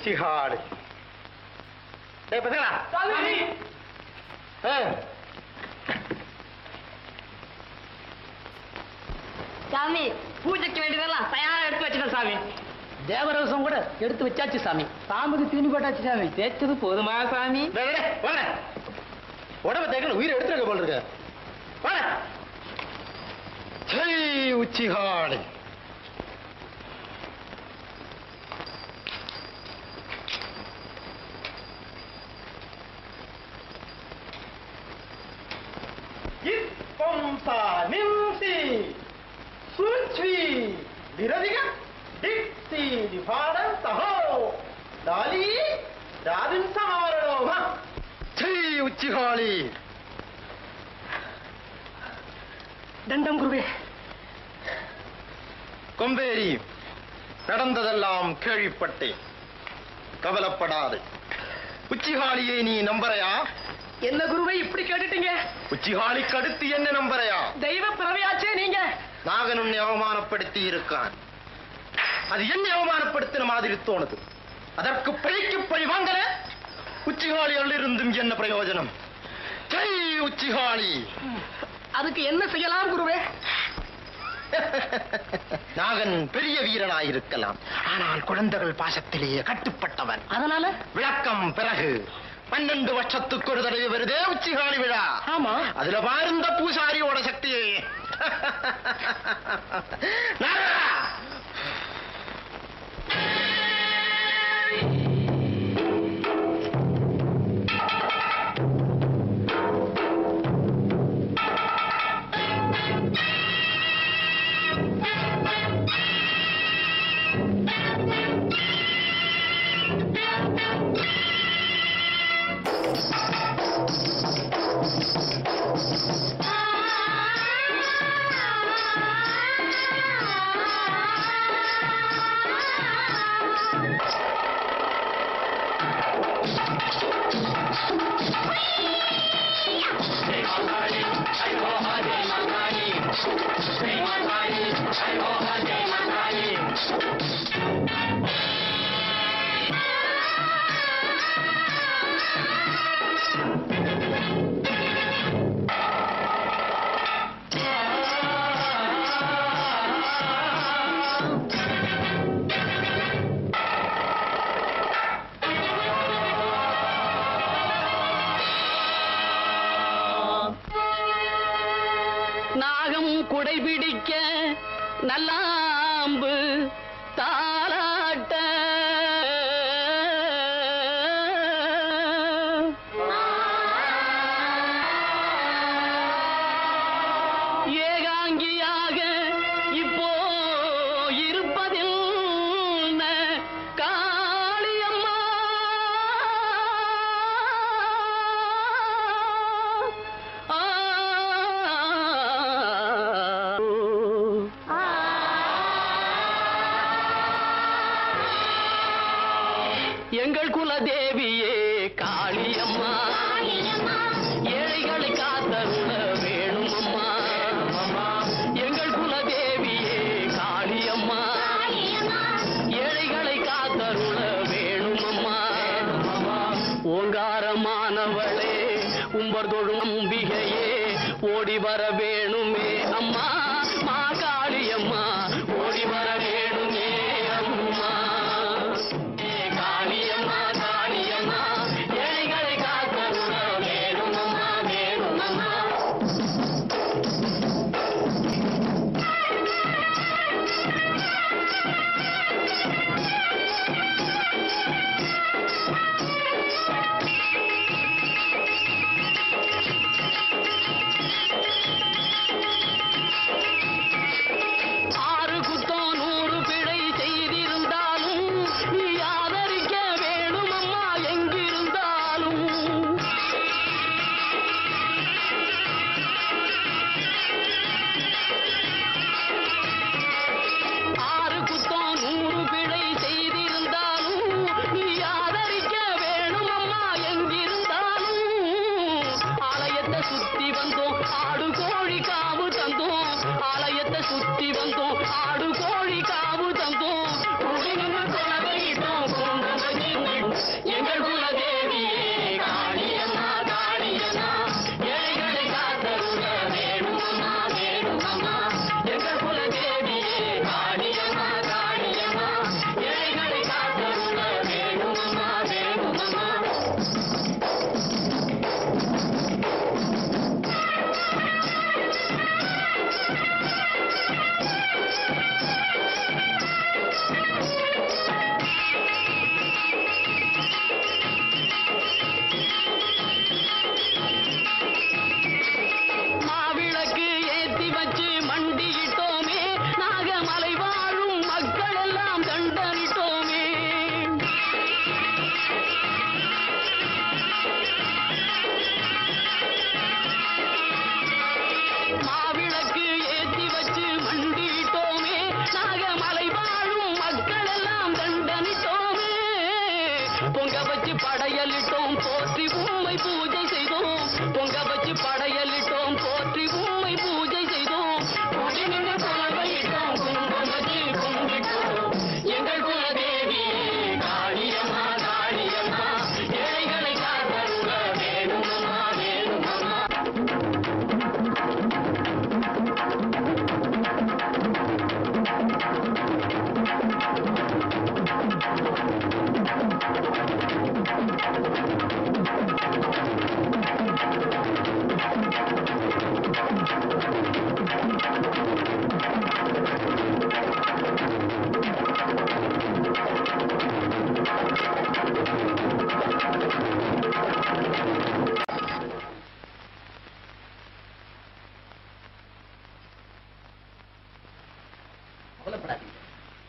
உச்சிகாடு. சாமி பூஜைக்கு வேண்டியதெல்லாம் தயாரா எடுத்து வச்சுட்டேன் சாமி. தேவரவசம் கூட எடுத்து வச்சாச்சு சாமி. சாமிக்கு தீனி போட்டாச்சு சாமி. தேய்ச்சது போதுமா சாமி? உடம்ப தேக்கல உயிரை எடுத்துருக்க போல இருக்க. உச்சிகாடு. நிம்சி சுச்சி விரதிக டிக்சி விபாடம் சஹோ டாலி ராவின் சமாவரணோம. உச்சிகாளி. தண்டம் குருவே. கொம்பேரி, நடந்ததெல்லாம் கேள்விப்பட்டேன். கவலைப்படாது. உச்சிகாளியை நீ நம்புறையா? என்ன குருவை இப்படி கேட்டுட்டீங்க? உச்சிகாளிக்கு அடுத்து என்ன நம்புறையா? தெய்வ பிறவியாச்சே நீங்க. நாகன் உன்னை அவமானப்படுத்தி இருக்கான். அது என்ன அவமானப்படுத்தின மாதிரி தோணுது. அதற்கு பழிக்கு பழி வாங்கல. உச்சிகாளிகள் இருந்தும் என்ன பிரயோஜனம்? உச்சிகாளி. அதுக்கு என்ன செய்யலாம் குருவே? நாகன் பெரிய வீரனாயிருக்கலாம். ஆனால் குழந்தைகள் பாசத்திலேயே கட்டுப்பட்டவன். அதனால விளக்கம் பிறகு. 12 வருஷத்துக்கு ஒரு தடவை வருதே உச்சிகாளி விழா. ஆமா, அதுல பாருந்த பூசாரியோட சக்தியை. குடைபிடிக்க நல்லாம்பு தாலாட்ட ஏகாங்கியாக இப்போ இருப்பதில் காளியம்மா. எங்கள் குலதேவியே காளியம்மா, ஏழைகளை காத்தருள வேணும் அம்மா. எங்கள் குலதேவியே காளியம்மா, ஏழைகளை காத்தருள வேணும் அம்மா. ஓங்காரமானவளே உம்பர் தொழும் அம்பிகையே ஓடி வர வேணுமே அம்மா. மா காளியம்மா ஓடி வர வேணுமே அம்மா. படையலிட்டோம் போற்றி உம்மை பூஜை செய்தோம் பொங்க வச்சு படையலிட்டோம் போற்றி உம்மை பூஜை செய்தோம் கூடி நின்று குலவையிட்டோம் குங்குமம் வச்சு கும்பிட்டோம் எங்கள் குலதேவி காளியம்மா காளியம்மா ஏழைகளை காத்தருள வேணுமம்மா வேணுமம்மா.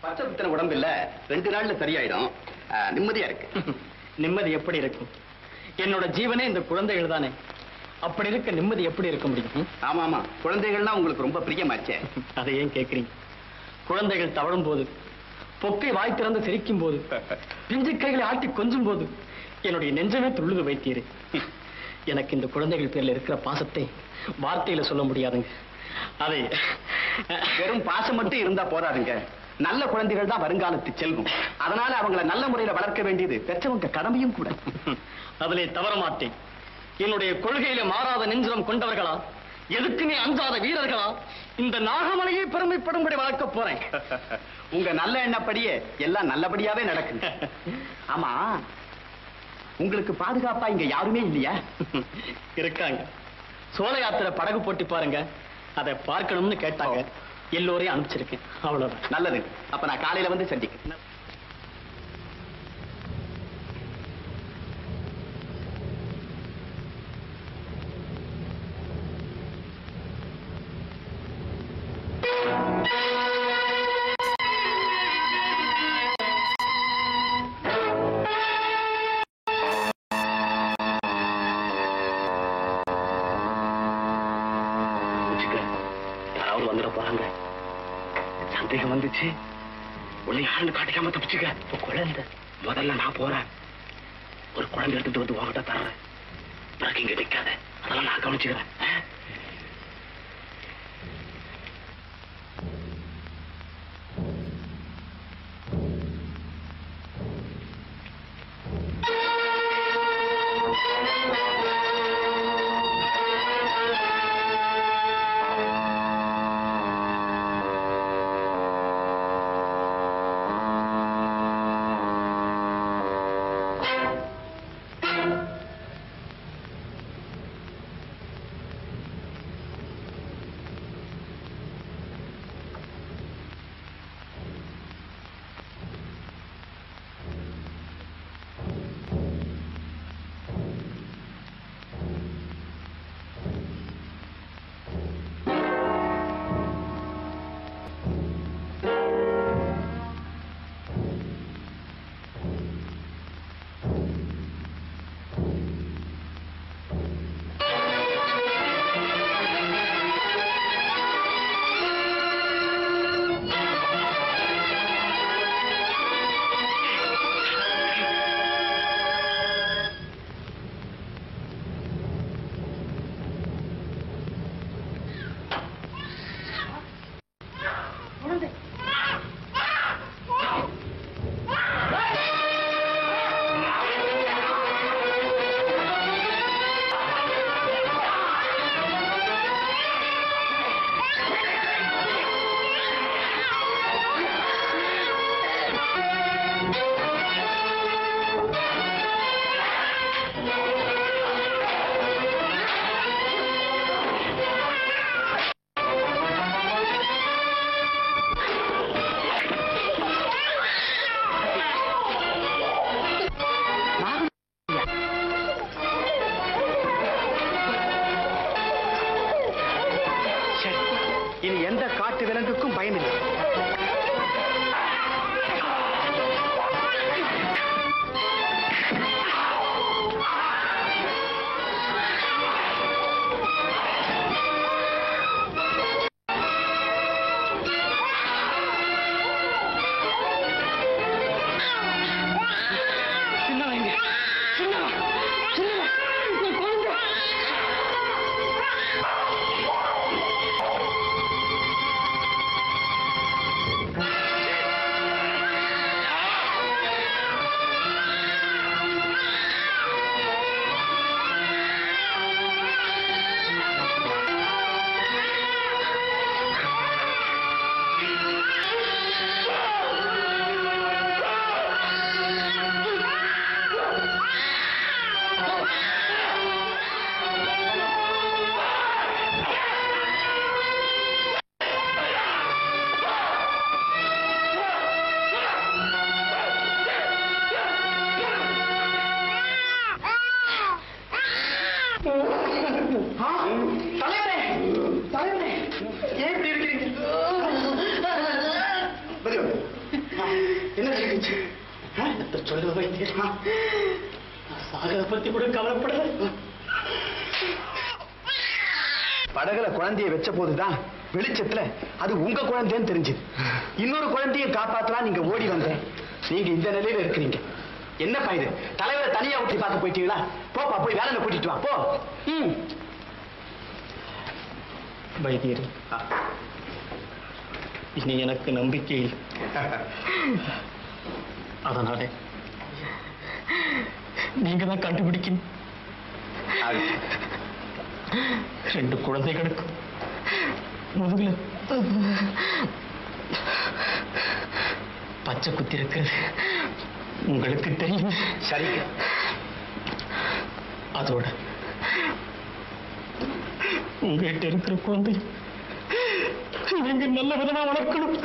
பச்சை குத்தின உடம்பு இல்ல 2 நாள்ல சரியாயிடும். நிம்மதியா இருக்கு. நிம்மதி எப்படி இருக்கும்? என்னோட ஜீவனே இந்த குழந்தைகள் தானே. அப்படி இருக்க நிம்மதி எப்படி இருக்க முடியும்? ஆமா ஆமா, குழந்தைகள்னா உங்களுக்கு ரொம்ப பிரியமாச்சே. அதை ஏன் கேட்கிறீங்க? குழந்தைகள் தவழும் போது, பொக்கை வாய் திறந்து சிரிக்கும் போது, பிஞ்சு கைகளை ஆட்டி கொஞ்சும் போது என்னுடைய நெஞ்சமே துள்ளுது வைத்தீரு. எனக்கு இந்த குழந்தைகள் பேர்ல இருக்கிற பாசத்தை வார்த்தையில சொல்ல முடியாதுங்க. அதை வெறும் பாசம் மட்டும் இருந்தா போறாதுங்க. நல்ல குழந்தைகள் தான் வருங்காலத்து செல்வம். அதனால அவங்களை நல்ல முறையில வளர்க்க வேண்டியது பெற்றவங்க கடமையும் கூட. அதிலே தவற மாட்டேன். என்னுடைய கொள்கையில மாறாத நெஞ்சம் கொண்டவர்களா, எதுக்குமே அஞ்சாத வீரர்களா இந்த நாகமலையை பெருமைப்படும்படி வளர்க்க போறேன். உங்க நல்ல எண்ணப்படியே எல்லாம் நல்லபடியாவே நடக்கும். ஆமா, உங்களுக்கு பாதுகாப்பா இங்க யாருமே இல்லையா? இருக்காங்க. சோழ யாத்திரை படகு போட்டி பாருங்க, அதை பார்க்கணும்னு கேட்டாங்க. எல்லோரையும் அனுப்பிச்சிருக்கேன். அவ்வளவுதான். நல்லது. அப்ப நான் காலையில வந்து சந்திக்கிறேன். வந்துட போறாங்க. சந்தேகம் வந்துச்சு. உள்ள யாருன்னு காட்டிக்காம தப்பிச்சுக்க. குழந்தை முதல்ல நான் போறேன். ஒரு குழந்தை எடுத்துட்டு வந்து வாங்கிட்ட தர்றேன். பிறகு இங்க நிக்காத. அதெல்லாம் நான் கவனிச்சுக்கிறேன். இனி எந்த காட்டு விலங்குக்கும் பயமில்லை. சின்னவங்க தலைவரே தலைவரே ஏன் இப்படி இருக்கிறீங்க? என்ன நடந்துச்சு? சொல்ல வைத்தியர் சாகரை பத்தி கூட கவலைப்படல. படகுல குழந்தைய வச்ச போதுதான் வெளிச்சத்துல அது உங்க குழந்தைன்னு தெரிஞ்சது. இன்னொரு குழந்தைய காப்பாத்தலாம் நீங்க ஓடி வந்தேன். நீங்க இந்த நிலையில இருக்கிறீங்க. என்னப்பா இது? தலைவரை தனியா ஊட்டி பார்க்க போயிட்டீங்களா? போப்பா போய் வேலை கூட்டிட்டு வா போ. வைத்தியர், இனி எனக்கு நம்பிக்கை இல்லை. அதனால நீங்க தான் கண்டுபிடிக்கணும். 2 குழந்தைகளுக்கு முதுகுல பச்சை குத்தி இருக்கிறது உங்களுக்கு தெரியும். சரி, அதோட உங்ககிட்ட இருக்கிற குழந்தை நீங்க நல்ல விதமா வளர்க்கணும்.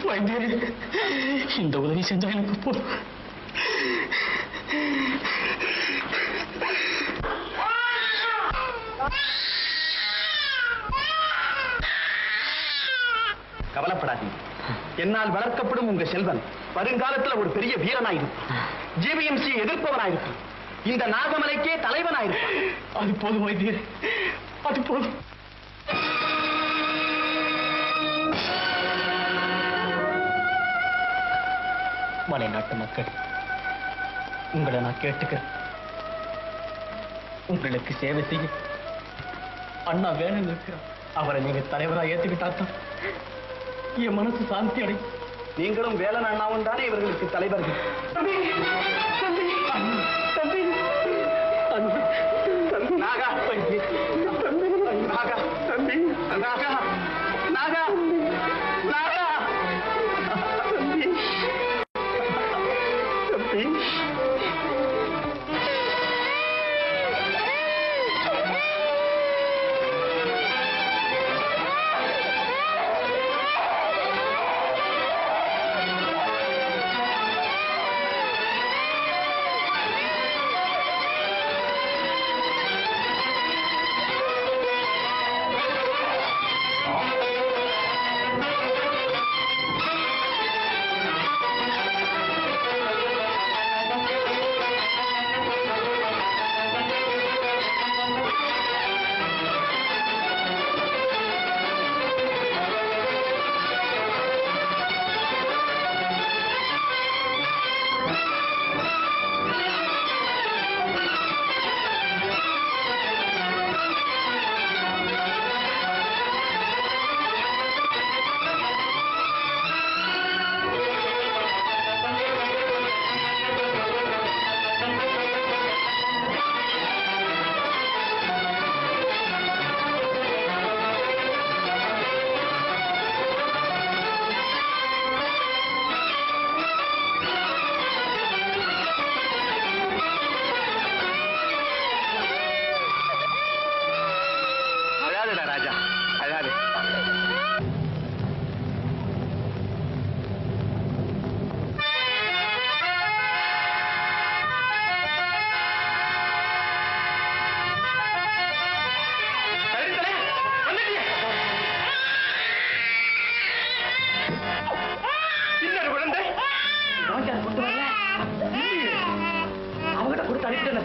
வைத்தியர், இந்த உதவி செஞ்சா எனக்கு போதும். கவலைப்படாதீங்க. என்னால் வளர்க்கப்படும் உங்க செல்வன் வருங்காலத்தில் ஒரு பெரிய வீரனாயிருப்பான். ஜிபிஎம்சி எதிர்ப்பவனாயிருப்பான். இந்த நாகமலைக்கே தலைவனாயிருப்பான். அது போதும் வைத்தியர், அது போதும். மலை நாட்டு மக்கள், உங்களை நான் கேட்டுக்கிறேன். உங்களுக்கு சேவை செய்ய அண்ணா வேணும் இருக்கிறார். அவரை நீங்க தலைவராக ஏத்துக்கிட்டாத்தான் என் மனசு சாந்தி அடையும். நீங்களும் வேலன் அண்ணாவும் தானே இவர்களுக்கு தலைவர்கள். நாகா நாகா நாகா நாகா நாகா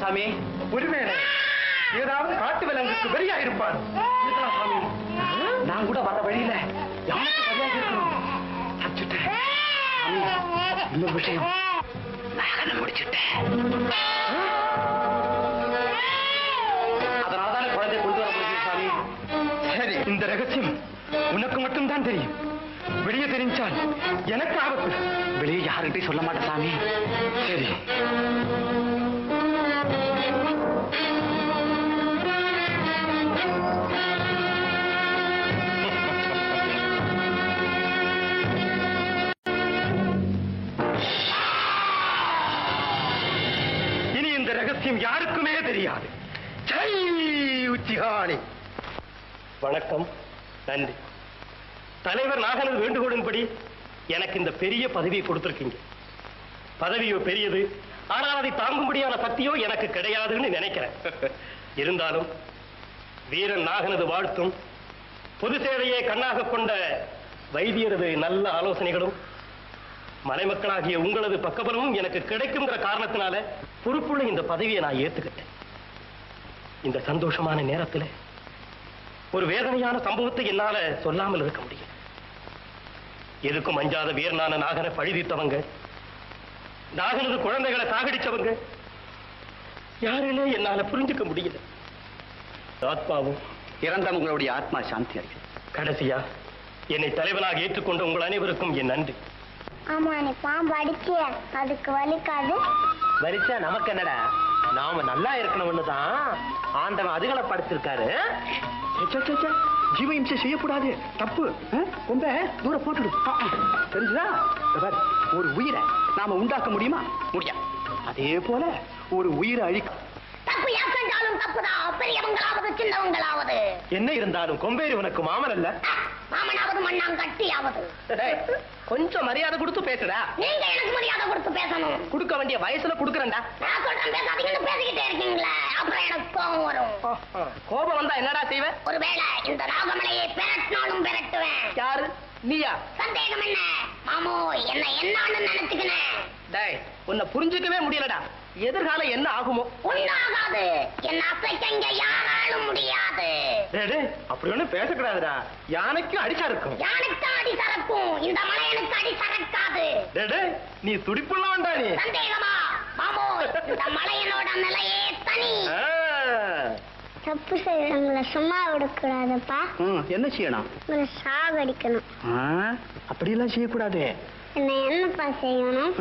சாமி, ஒருவேளை ஏதாவது காட்டு விலங்குக்கு வெளியா இருப்பார். சாமி, நான் கூட வர வழியில யாருக்கு சரியாக இருக்கணும் இன்னொரு விஷயம் நான் முடிச்சுட்டேன். அதனால்தான் குழந்தை கொண்டு வர முடியும் சாமி. சரி, இந்த ரகசியம் உனக்கு மட்டும்தான் தெரியும். வெளியே தெரிஞ்சால் எனக்கு ஆபத்து. வெளியே யாருக்கிட்டையும் சொல்ல மாட்டேன் சாமி. சரி. இனி இந்த ரகசியம் யாருக்குமே தெரியாது. ஜெய் உச்சிகாணி. வணக்கம், நன்றி. தலைவர் நாகனது வேண்டுகோளின்படி எனக்கு இந்த பெரிய பதவியை கொடுத்திருக்கீங்க. பதவியோ பெரியது, ஆனால் அதை தாங்கும்படியான சக்தியோ எனக்கு கிடையாதுன்னு நினைக்கிறேன். இருந்தாலும் வீரன் நாகனது வாழ்த்தும் பொது சேவையை கண்ணாக கொண்ட வைத்தியரது நல்ல ஆலோசனைகளும் மலைமக்களாகிய உங்களது பக்கபலமும் எனக்கு கிடைக்குங்கிற காரணத்தினால பொறுப்புள்ள இந்த பதவியை நான் ஏத்துக்கிட்டேன். இந்த சந்தோஷமான நேரத்தில் ஒரு வேதனையான சம்பவத்தை என்னால சொல்லாமல் இருக்க முடியும். எதுக்கும் அஞ்சாத வீரனான நாகனை பழிதீர்த்தவங்க, நாகனது குழந்தைகளை சாகடிச்சவங்க யாருன்னு என்னால புரிஞ்சுக்க முடியல. ஆத்மாவும் இறந்தவங்களுடைய ஆத்மா சாந்தி அடையும். கடைசியா என்னை தலைவனாக ஏற்றுக்கொண்ட உங்கள் அனைவருக்கும் என் நன்றி. ஆமா, நீ பாம்பு அடிச்சு அதுக்கு வலிக்காது. வரிச்சா நமக்கு என்னடா, நாம நல்லா இருக்கணும்னு தான் ஆண்டவன் அதுகளை படைச்சிருக்காரு. ஜீவ இம்சை செய்யக்கூடாது, தப்பு. ரொம்ப தூரம் போட்டுடு. தெரிஞ்சுதா? ஒரு உயிரை நாம உண்டாக்க முடியுமா? முடியாது. அதே போல ஒரு உயிரை அழிக்க தப்பு யார் செஞ்சாலும் தப்புதான், பெரியவங்களாவது சின்னவங்களாவது. என்ன இருந்தாலும் கொம்பேரி உனக்கு மாமன் அல்ல, மாமனாவது மண்ணாங்கட்டியாவது. கொஞ்சம் மரியாதை கொடுத்து பேசுடா. நீங்க எனக்கு மரியாதை கொடுத்து பேசணும். கொடுக்க வேண்டிய வயசுல கொடுக்கறேன்டா. நான் சொல்றேன் பேசாதீங்கன்னு பேசிக்கிட்டே இருக்கீங்களே, அப்புறம் எனக்கு கோபம் வரும். கோபம் வந்தா என்னடா செய்வ? ஒருவேளை இந்த நாகமலையை பெரட்டினாலும் பெரட்டுவேன். யாரு, நீயா? சந்தேகம் என்ன மாமோ, என்ன என்னான்னு நினைச்சுக்கினேன். டேய், உன்னை புரிஞ்சுக்கவே முடியலடா. எதிர்காலம் என்ன ஆகுமோ? ஒன்னாகாது, என்ன அசைக்க யாராலும் முடியாது. அப்படி ஒண்ணு பேசக்கூடாதுடா. யானைக்கும் அடிச்சா இருக்கும். யானைக்கு அடி சரக்கும், இந்த மலையனுக்கு அடி சரக்காது. நீ துடிப்புள்ள வேண்டா. நீ சந்தேகமா மாமோ, இந்த மலையனோட நிலையே தனி. தப்பு செய்யறவங்களை சும்மா விடக்கூடாதுப்பா. என்ன செய்யணும்? உங்களை சாகடிக்கணும். அப்படியெல்லாம் செய்யக்கூடாது. என்ன என்னப்பா செய்யணும்?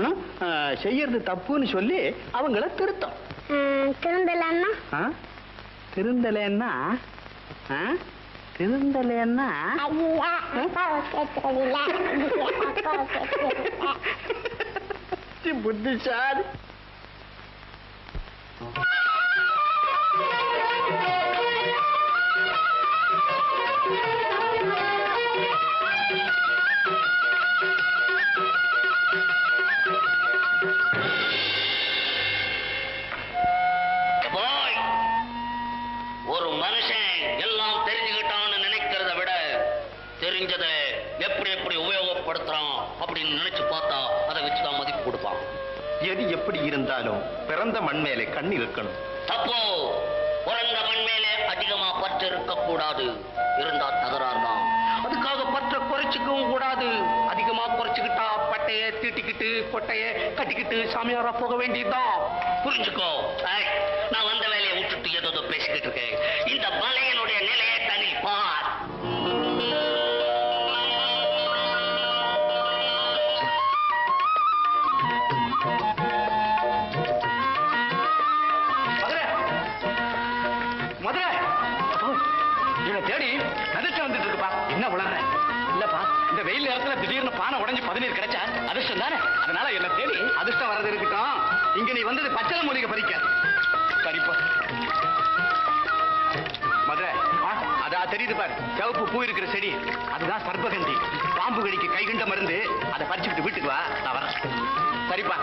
செய்யறது தப்புன்னு சொல்லி அவங்கள திருத்தம். திருந்தலன்னா? திருந்தலன்னா திருந்தலன்னா ஐயா, அப்பாவை கேட்கறதில்ல. புத்திசாலி. ஒரு மனுஷன் எல்லாம் தெரிஞ்சுக்கிட்டான்னு நினைக்கிறத விட தெரிஞ்சதை எப்படி எப்படி உபயோகப்படுத்துறான் அப்படின்னு நினைச்சு பார்த்தா அதை வச்சுதான் மதிப்பு கொடுப்பான். எது எப்படி இருந்தாலும் பிறந்த மண் மேலே கண் இருக்கணும். தப்போ, பிறந்த மண் மேலே அதிகமா பற்று இருக்கக்கூடாது. இருந்தா தகராறு தான். அதுக்காக பற்ற குறைச்சிக்கவும் கூடாது. அதிகமா குறைச்சுக்கிட்டா பட்டைய தீட்டிக்கிட்டு கொட்டைய கட்டிக்கிட்டு சாமியாரா போக வேண்டியதுதான். புரிஞ்சுக்கோ. நான் வந்த வேலையை விட்டுட்டு ஏதோ பேசிக்கிட்டு இருக்கேன். இந்த மலையனுடைய நிலையை தனி பார். மதுரை இவனை தேடி அதிர்ஷ்டம் வந்துட்டு இருக்குப்பா. என்ன உளற? இல்லப்பா, இந்த வெயில் நேரத்துல திடீர்னு பானை உடைஞ்சு பதநீர் கிடைச்சா அதிர்ஷ்டம் தானே. அதனால என்ன தேடி அதிர்ஷ்டம் வர்றது இருக்கட்டும். இங்க நீ வந்தது பச்சளை மூலிகை பறிக்க. சரிப்பா மதுரை, அதா தெரியுது பாரு, சிவப்பு பூ இருக்கிற செடி, அதுதான் சர்பகந்தி. பாம்பு கடிக்கு கைகண்ட மருந்து. அதை பறிச்சுக்கிட்டு வீட்டுக்கு வா, நான் வரேன். சரிப்பா.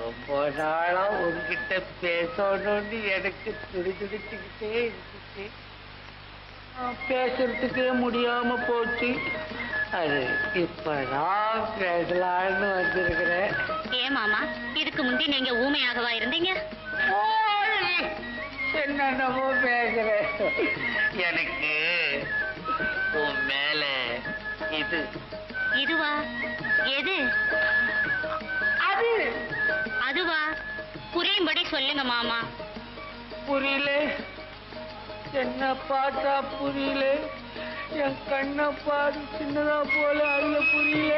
ரொம்ப நாளா உங்ககிட்ட பேசணும்னு எனக்கு துடிச்சுக்கிட்டே இருந்துச்சு. பேசுறதுக்கே முடியாம போச்சு. அது இப்பதான் பேசலான்னு வந்திருக்கிறேன். ஏன் மாமா, இதுக்கு முந்தி நீங்க ஊமையாகவா இருந்தீங்க? என்னென்னமோ பேசுறேன். எனக்கு உன் மேல இது இதுவா? எது அது? அதுவா? புரியும்படி சொல்லுங்க மாமா. புரியல. என்ன பார்த்தா புரியல. என் கண்ணை பாரு சின்னதா போல அதுல புரியல.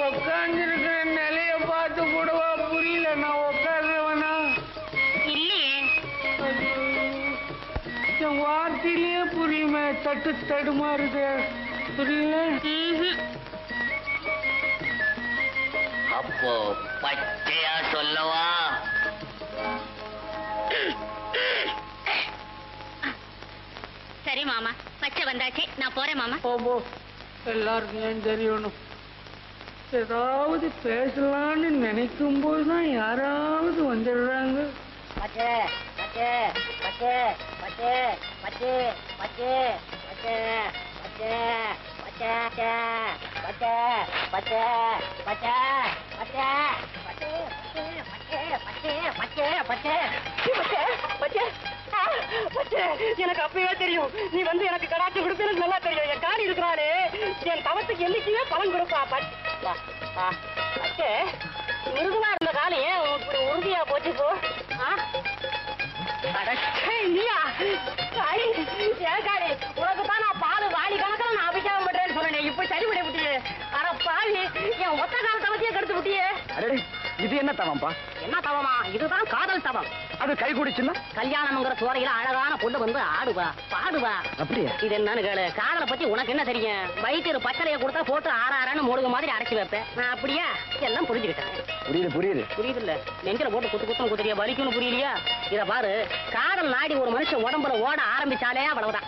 உட்கார்ந்துருக்கிற நிலைய பார்த்து கூடவா புரியல? நான் உட்கார்றவனா இல்லையே. என் வார்த்தையிலேயே புரியுமே. தடுமாறுது. புரியல. அப்போ பச்சையா சொல்லவா? சரி மாமா, பச்சை வந்தாச்சு, நான் போறேன் மாமா. போ. எல்லாருக்கும் ஏன் தெரியணும்? ஏதாவது பேசலான்னு நினைக்கும் போதுதான் யாராவது வந்துடுறாங்க. பச்சை பச்சை பச்சை பச்சை பச்சை பச்சை பச்சை பச்சை பச்சை பச்சை பச்சை பச்சை பச்சை எனக்கு அப்பவே தெரியும் நீ வந்து எனக்கு கடாட்சி கொடுப்பேன்னு நல்லா தெரியும். என் காணி இருக்கிறானே என் தவத்துக்கு என்னைக்குமே பலன் கொடுப்பா. பச்சை மிருதுவா இருந்த காலம் ஏன் இப்படி உறுதியா போச்சு போ? நீயா ஏன் காணி உனக்கு தான் நான் பால் வாலி கணக்கில் நான் அபிஷேகம் பண்றேன்னு சொன்னேன். இப்ப சரி விட விட்டியே. அட பாவி, என் ஒத்த கால தவத்தையே கெடுத்து விட்டியே. இது என்ன தவம்பா? என்ன தவமா? இதுதான் காதல் தவம். அது கை குடிச்சுன்னா கல்யாணம்ங்கிற சோறையில அழகான பொண்ணு வந்து ஆடுவா பாடுவா. அப்படியே? இது என்னன்னு கேளு. காதலை பத்தி உனக்கு என்ன தெரியும்? வயிற்று பச்சளைய கொடுத்தா போட்டு ஆறான்னு மூடுக மாதிரி அடைச்சு வைப்பேன். நான் அப்படியா எல்லாம் புரிஞ்சுக்கிட்டேன். புரியுது இல்ல? நெஞ்சில போட்டு குத்து குத்துறியா? வலிக்கும்னு புரியலையா? இத பாரு, காதல் நாடி ஒரு மனுஷன் உடம்புல ஓட ஆரம்பிச்சாலே அவ்வளவுதான்.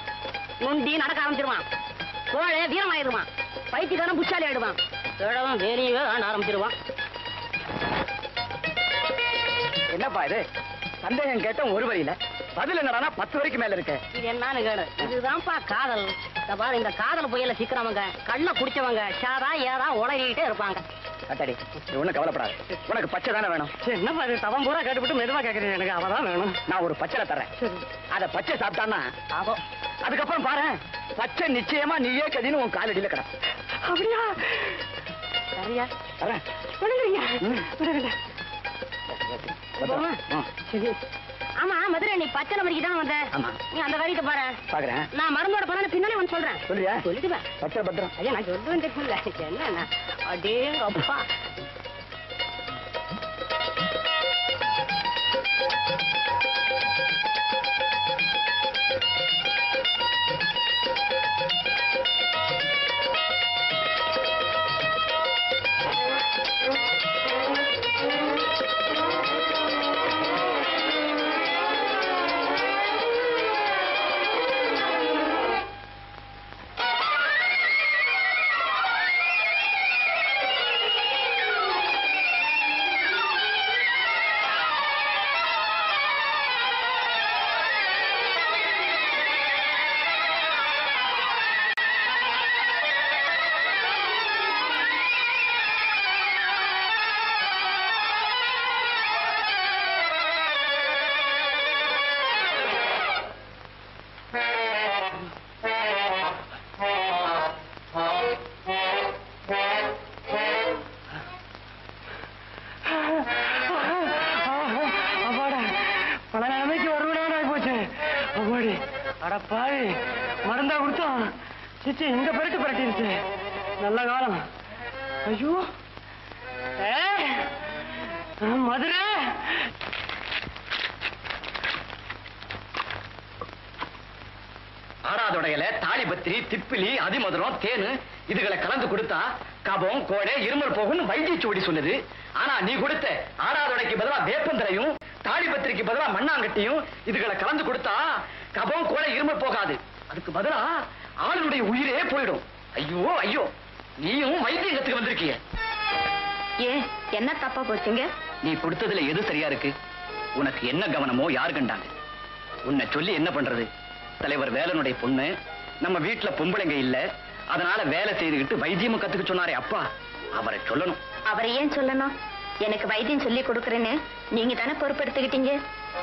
நொண்டி நடக்க ஆரம்பிச்சிருவான். கோழை வீரமாயிடுவான். பைத்தியக்காரன் புச்சாலி ஆயிடுவான். கிழவன் வேலையே ஆரம்பிச்சிருவான். என்னப்பா இது? சந்தேகம் கேட்ட ஒரு வரியில பதில் என்னடா 10 வரைக்கும் மேல இருக்க. இது என்னன்னு கேளு. இதுதான்ப்பா காதல். பாரு, இந்த காதல் புயல சிக்கிறவங்க கள்ள குடிச்சவங்க சாரா ஏதா உலகிட்டே இருப்பாங்க. கட்டாடி ஒண்ணும் கவலைப்படாது. உனக்கு பச்சை தானே வேணும்? என்ன பாரு, தவம் பூரா கேட்டுவிட்டு மெதுவா கேட்கறேன். எனக்கு அவதான் வேணும். நான் ஒரு பச்சைல தர்றேன். அத பச்சை சாப்பிட்டான்னா அதுக்கப்புறம் பாரு, பச்சை நிச்சயமா நீயே கதின்னு உன் காலடியில கிடக்கும். அப்படியா? சரியா தர்றேன். சரி. ஆமா மதுரை, நீ பச்சை நம்பருக்கு தான் வந்த. ஆமா. நீ அந்த வரைக்கும் பாரு. பாக்குறேன். நான் மருந்தோட பணம் பின்னாலே வந்து சொல்றேன். சொல்லியா? சொல்லிடுவேன். பச்சை பத்திரம். ஐயா, நான் சொல்லுவேன் தெரியல. என்ன அடே அப்பா. அடப்பாவி, மருந்தா கொடுத்தோம். சிச்சி இங்க பரட்டிருச்சு. நல்ல காலம். ஐயோ மதுரை. ஆடாதொடையில தாலிபத்திரி, திப்பிலி, அதிமதுரம், தேனு இதுகளை கலந்து கொடுத்தா கபம், கோடை, இருமல் போகும்னு வைத்திய சுவடி சொன்னது. ஆனா நீ கொடுத்த ஆடாதொடைக்கு பதிலா வேப்பந்தரையும், தாலிபத்திரிக்கு பதிலா மண்ணாங்கட்டியும் இதுகளை கலந்து கொடுத்தா கபம், கோடை, இருமல் போகாது. அதுக்கு பதிலா ஆளுடைய உயிரே போயிடும். ஐயோ ஐயோ, நீயும் வைத்தியத்துக்கு வந்திருக்கிய. ஏன் என்ன தப்பா போச்சுங்க? நீ கொடுத்ததுல எது சரியா இருக்கு? உனக்கு என்ன கவனமோ யாரு கண்டாங்க? உன்னை சொல்லி என்ன பண்றது? தலைவர் வேலனுடைய பொண்ணு, நம்ம வீட்டுல பொம்பளைங்க இல்ல, அதனால வேலை செய்துகிட்டு வைத்தியமும் கத்துக்க சொன்னாரே அப்பா, அவரை சொல்லணும். அவரை ஏன் சொல்லணும்? எனக்கு வைத்தியம் சொல்லி கொடுக்கறேன்னு நீங்க தானே பொறுப்பெடுத்துக்கிட்டீங்க.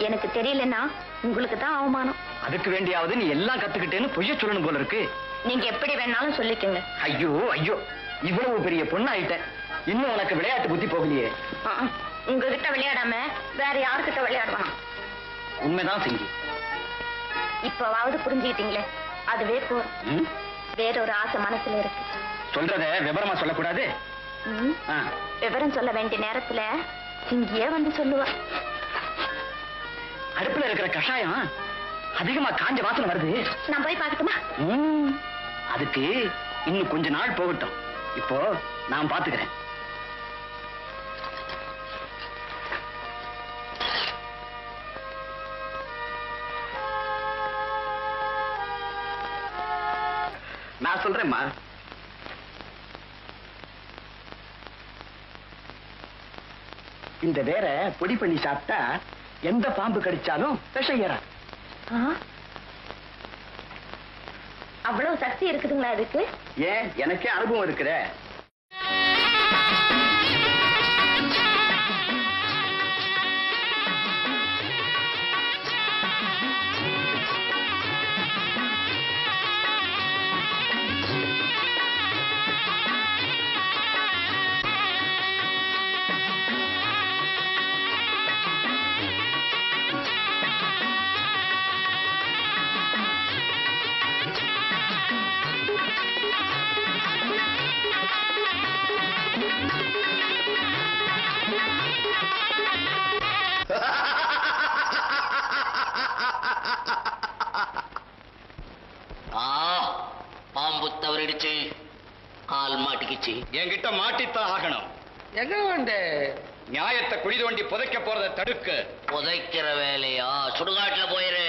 எனக்கு தெரியலன்னா உங்களுக்கு தான் அவமானம். அதுக்கு வேண்டியாவது நீ எல்லாம் கத்துக்கிட்டேன்னு பொய்ய சொல்லணும் போல இருக்கு. நீங்க எப்படி வேணாலும் சொல்லிக்கங்க. ஐயோ ஐயோ, இவ்வளவு பெரிய பொண்ணாயிட்ட, இன்னும் உனக்கு விளையாட்டு புத்தி போகலையே. உங்ககிட்ட விளையாடாம வேற யாருக்கிட்ட விளையாடுவான்? உண்மைதான் செஞ்சு. இப்பவாவது புரிஞ்சுக்கிட்டீங்களே, அதுவே போதும். வேறொரு ஆசை மனசுல இருக்கு. சொல்றத விவரமா சொல்லக்கூடாது. விவரம் சொல்ல வேண்டிய நேரத்துல சிங்கியே வந்து சொல்லுவா. அடுப்புல இருக்கிற கஷாயம் அதிகமா காஞ்ச வாசனை வருது. நான் போய் பார்க்கட்டுமா? அதுக்கு இன்னும் கொஞ்ச நாள் போகட்டும். இப்போ நான் பாத்துக்கிறேன். நான் சொல்றேம்மா. இந்த வேற பொடி பண்ணி சாப்பிட்டா எந்த பாம்பு கடிச்சாலும் விஷம் ஏற. அவ்வளவு சக்தி இருக்குதுங்களா அதுக்கு? ஏன், எனக்கே அனுபவம் இருக்கிற. பாம்பு தவறிடுச்சு, கால் மாட்டிக்கிச்சு. என்கிட்ட மாட்டித்தான் ஆகணும். எங்க வந்து நியாயத்தை குழி தோண்டி புதைக்க போறதை தடுக்க. புதைக்கிற வேலையா? சுடுகாட்டுல போயிரு.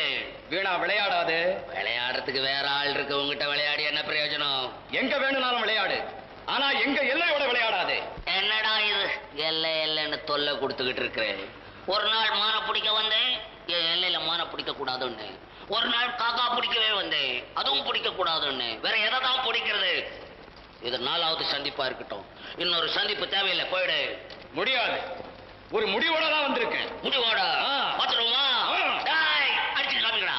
வீணா விளையாடாது. விளையாடுறதுக்கு வேற ஆள் இருக்கு, உங்ககிட்ட விளையாடி என்ன பிரயோஜனம்? எங்க வேணும்னாலும் விளையாடு, ஆனா எங்க எல்லையோட விளையாடாது. என்னடா இது எல்லை எல்லைன்னு தொல்லை கொடுத்துக்கிட்டு இருக்கிறேன். ஒரு நாள் மான பிடிக்க வந்தேன், என் எல்லையில மான பிடிக்க கூடாதுன்னு. ஒரு நாள் காக்கா பிடிக்கவே வந்தேன், அதுவும் பிடிக்க கூடாதுன்னு. வேற எதை தான் பிடிக்கிறது? இது 4வது சந்திப்பா இருக்கட்டும். இன்னொரு சந்திப்பு தேவையில்லை, போயிடு. முடியாது. ஒரு முடிவோட தான் வந்திருக்கேன். முடிவோட பாத்துருமா? அடிச்சு காமிக்கடா.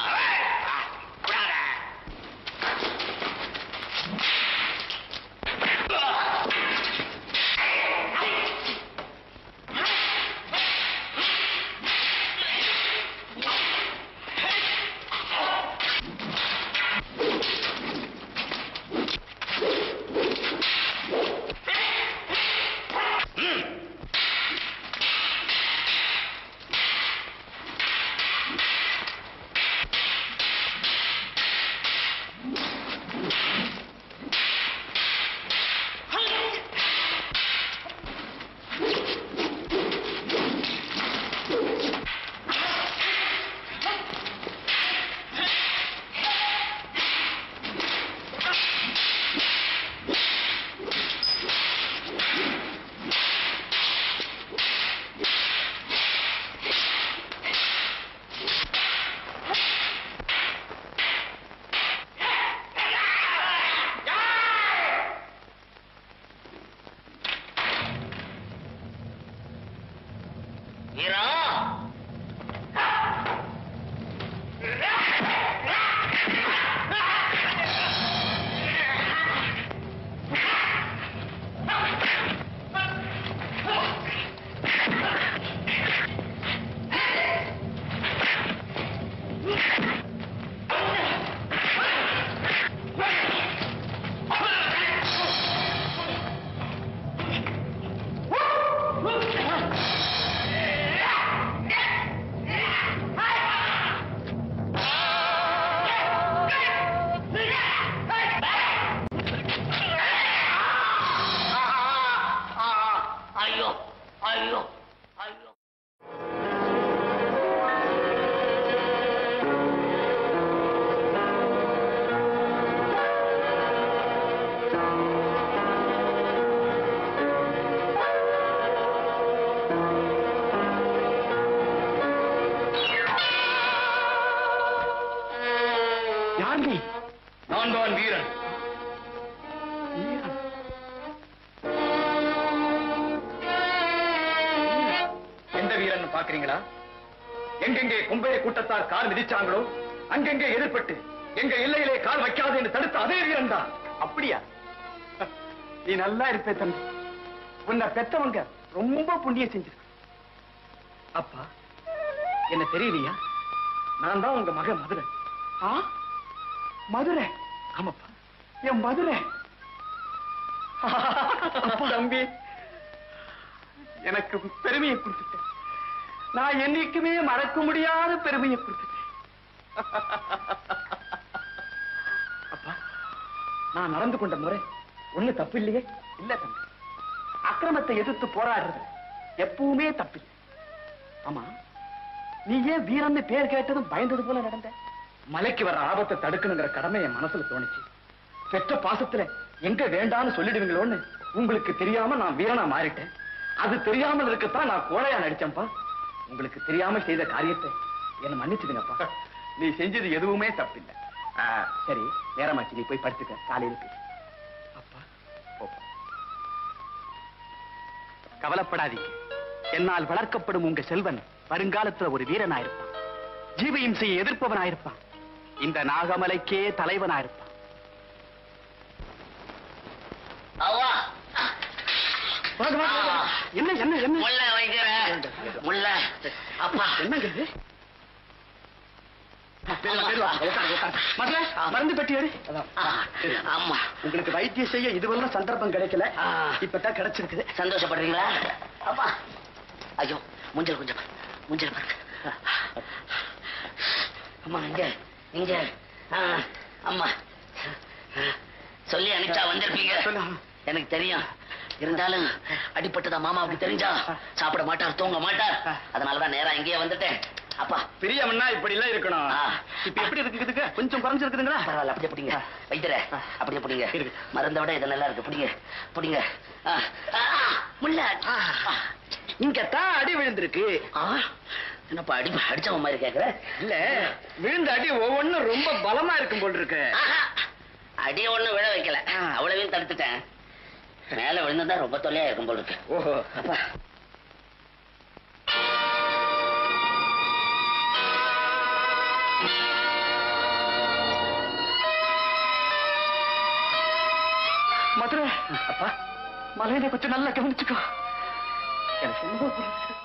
நான் தான் வீரன். எந்த வீரன் பாக்குறீங்களா? எங்கெங்கே கும்பைய கூட்டத்தார் கால் மிதிச்சாங்களோ அங்கெங்கே எதிர்பட்டு எங்க எல்லையிலே கால் வைக்காது என்று தடுத்த அதே வீரன் தான். அப்படியா? நீ நல்லா இருப்பே தம்பி. உன்னை பெத்தவங்க ரொம்ப புண்ணியம் செஞ்சிருக்க. அப்பா, என்ன தெரியலையா? நான் தான் உங்க மகன் மதுரை. மதுரை? ஆமாப்பா, என் மதுரை. தம்பி, எனக்கு பெருமையை கொடுத்துட்டேன். நான் என்னைக்குமே மறக்க முடியாத பெருமையை கொடுத்துட்டேன். அப்பா, நான் நடந்து கொண்ட முறை ஒண்ணு தப்பு இல்லையே? இல்ல தம்பி, அக்கிரமத்தை எதிர்த்து போராடுறது எப்பவுமே தப்பில்லை. ஆமா, நீ ஏன் வீரன்னு பேர் கேட்டதும் பயந்தது போல நடந்த? மலைக்கு வர ஆபத்தை தடுக்கணுங்கிற கடமை என் மனசுல தோணுச்சு. பெற்ற பாசத்துல எங்க வேண்டான்னு சொல்லிடுவீங்களோன்னு உங்களுக்கு தெரியாம நான் வீரனா மாறிட்டேன். அது தெரியாமல் இருக்கத்தான் நான் கோழையா நடிச்சேன்ப்பா. உங்களுக்கு தெரியாம செய்த காரியத்தை என்ன மன்னிச்சுடுங்கப்பா. நீ செஞ்சது எதுவுமே தப்பில்லை. சரி, நேரமாச்சு, நீ போய் படுத்துக்க. காலையில் பேசு. அப்பா, கவலைப்படாதீங்க. என்னால் வளர்க்கப்படும் உங்க செல்வன் வருங்காலத்துல ஒரு வீரனாயிருப்பான். ஜீவ இம்சையை எதிர்ப்பவனாயிருப்பான். இந்த நாகமலைக்கே தலைவனாயிருப்பான். என்ன என்ன என்ன முல்லை வைக்கிற முல்லை. அப்பா, என்னங்க மருந்து பெட்டி எடு. ஆமா, உங்களுக்கு வைத்தியம் செய்ய இதுவெல்லாம் சந்தர்ப்பம் கிடைக்கல, இப்பதான் கிடைச்சிருக்குது. சந்தோஷப்படுறீங்களா? அப்பா, ஐயோ, முஞ்சல் கொஞ்சம் முஞ்சல் பாருங்க. அம்மா, இங்க இங்க. அம்மா, சொல்லி அனுப்பிச்சா வந்திருப்பீங்க. எனக்கு தெரியும். இருந்தாலும் அடிப்பட்டதா மாமாவுக்கு தெரிஞ்சா சாப்பிட மாட்டார், தூங்க மாட்டார். அதனாலதான் நேரா இங்கேயே வந்துட்டேன். அப்பா, பிரியம்னா இப்படி எல்லாம் இருக்கணும். இப்ப எப்படி இருக்குதுக்கு? கொஞ்சம் குறைஞ்சிருக்குதுங்களா? பரவாயில்ல, அப்படியே பிடிங்க. வைத்திர, அப்படியே பிடிங்க. மருந்த விட இது நல்லா இருக்கு. பிடிங்க பிடிங்க. முல்ல, இங்கத்தான் அடி விழுந்திருக்கு. என்னப்பா அடிச்சவன் மாதிரி கேக்குற? இல்ல விழுந்த அடி ஒவ்வொன்னும் ரொம்ப பலமா இருக்கும் போல் இருக்கு. அடிய ஒண்ணு விழ வைக்கல, அவ்வளவையும் தடுத்துட்டேன். மேல விழுந்தா ரொம்ப தொல்லையா இருக்கும் போல் இருக்கு. ஓஹோ. அப்பா மதுரை, அப்பா மலையில கொஞ்சம் நல்லா கவனிச்சுக்கோ. எனக்கு என்னமோ புரியுது.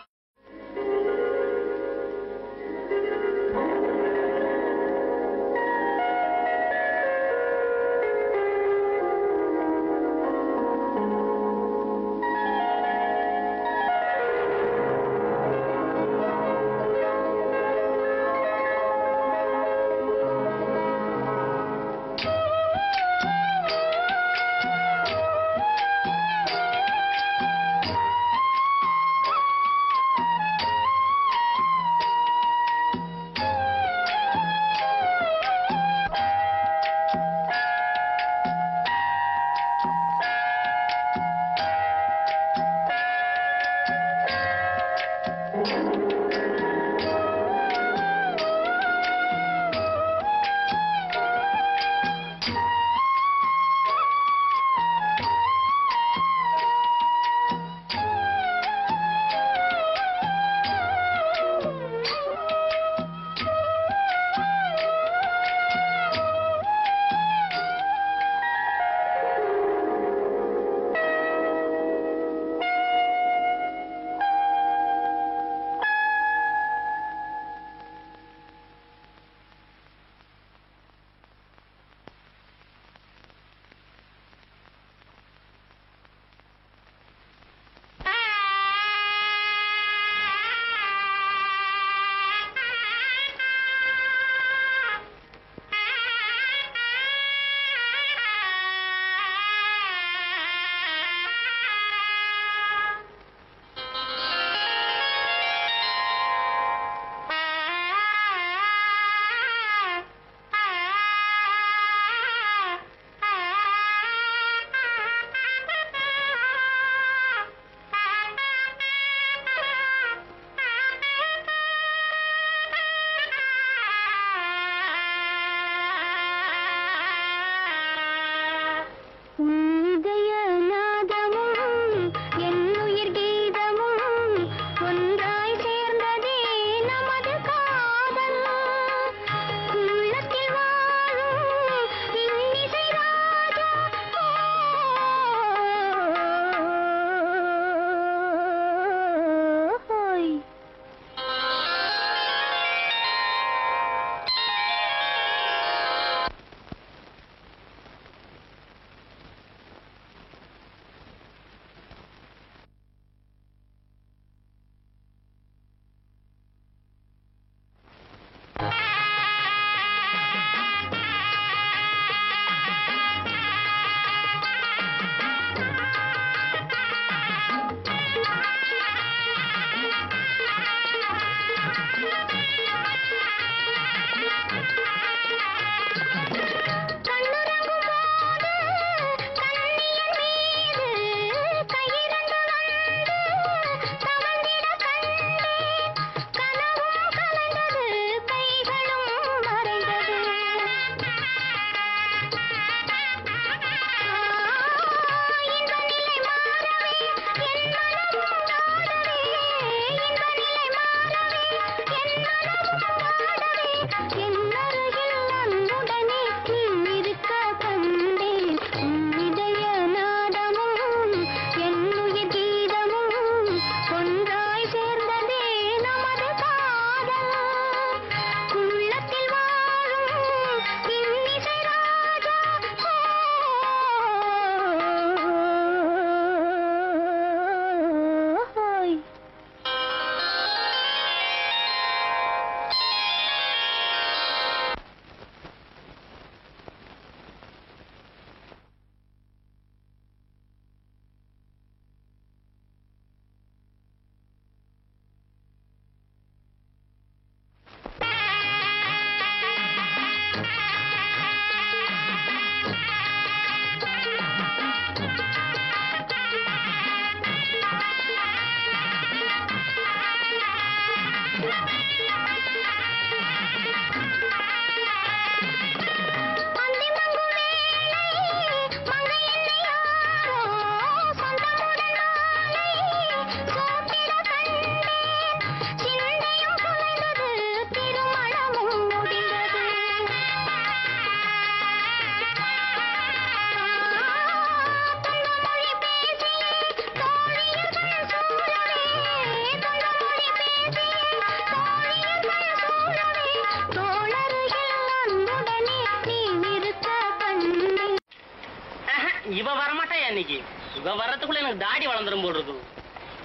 இன்னைக்கு இவன் வர்றதுக்குள்ள எனக்கு தாடி வளர்ந்துரும் போல் இருக்கு.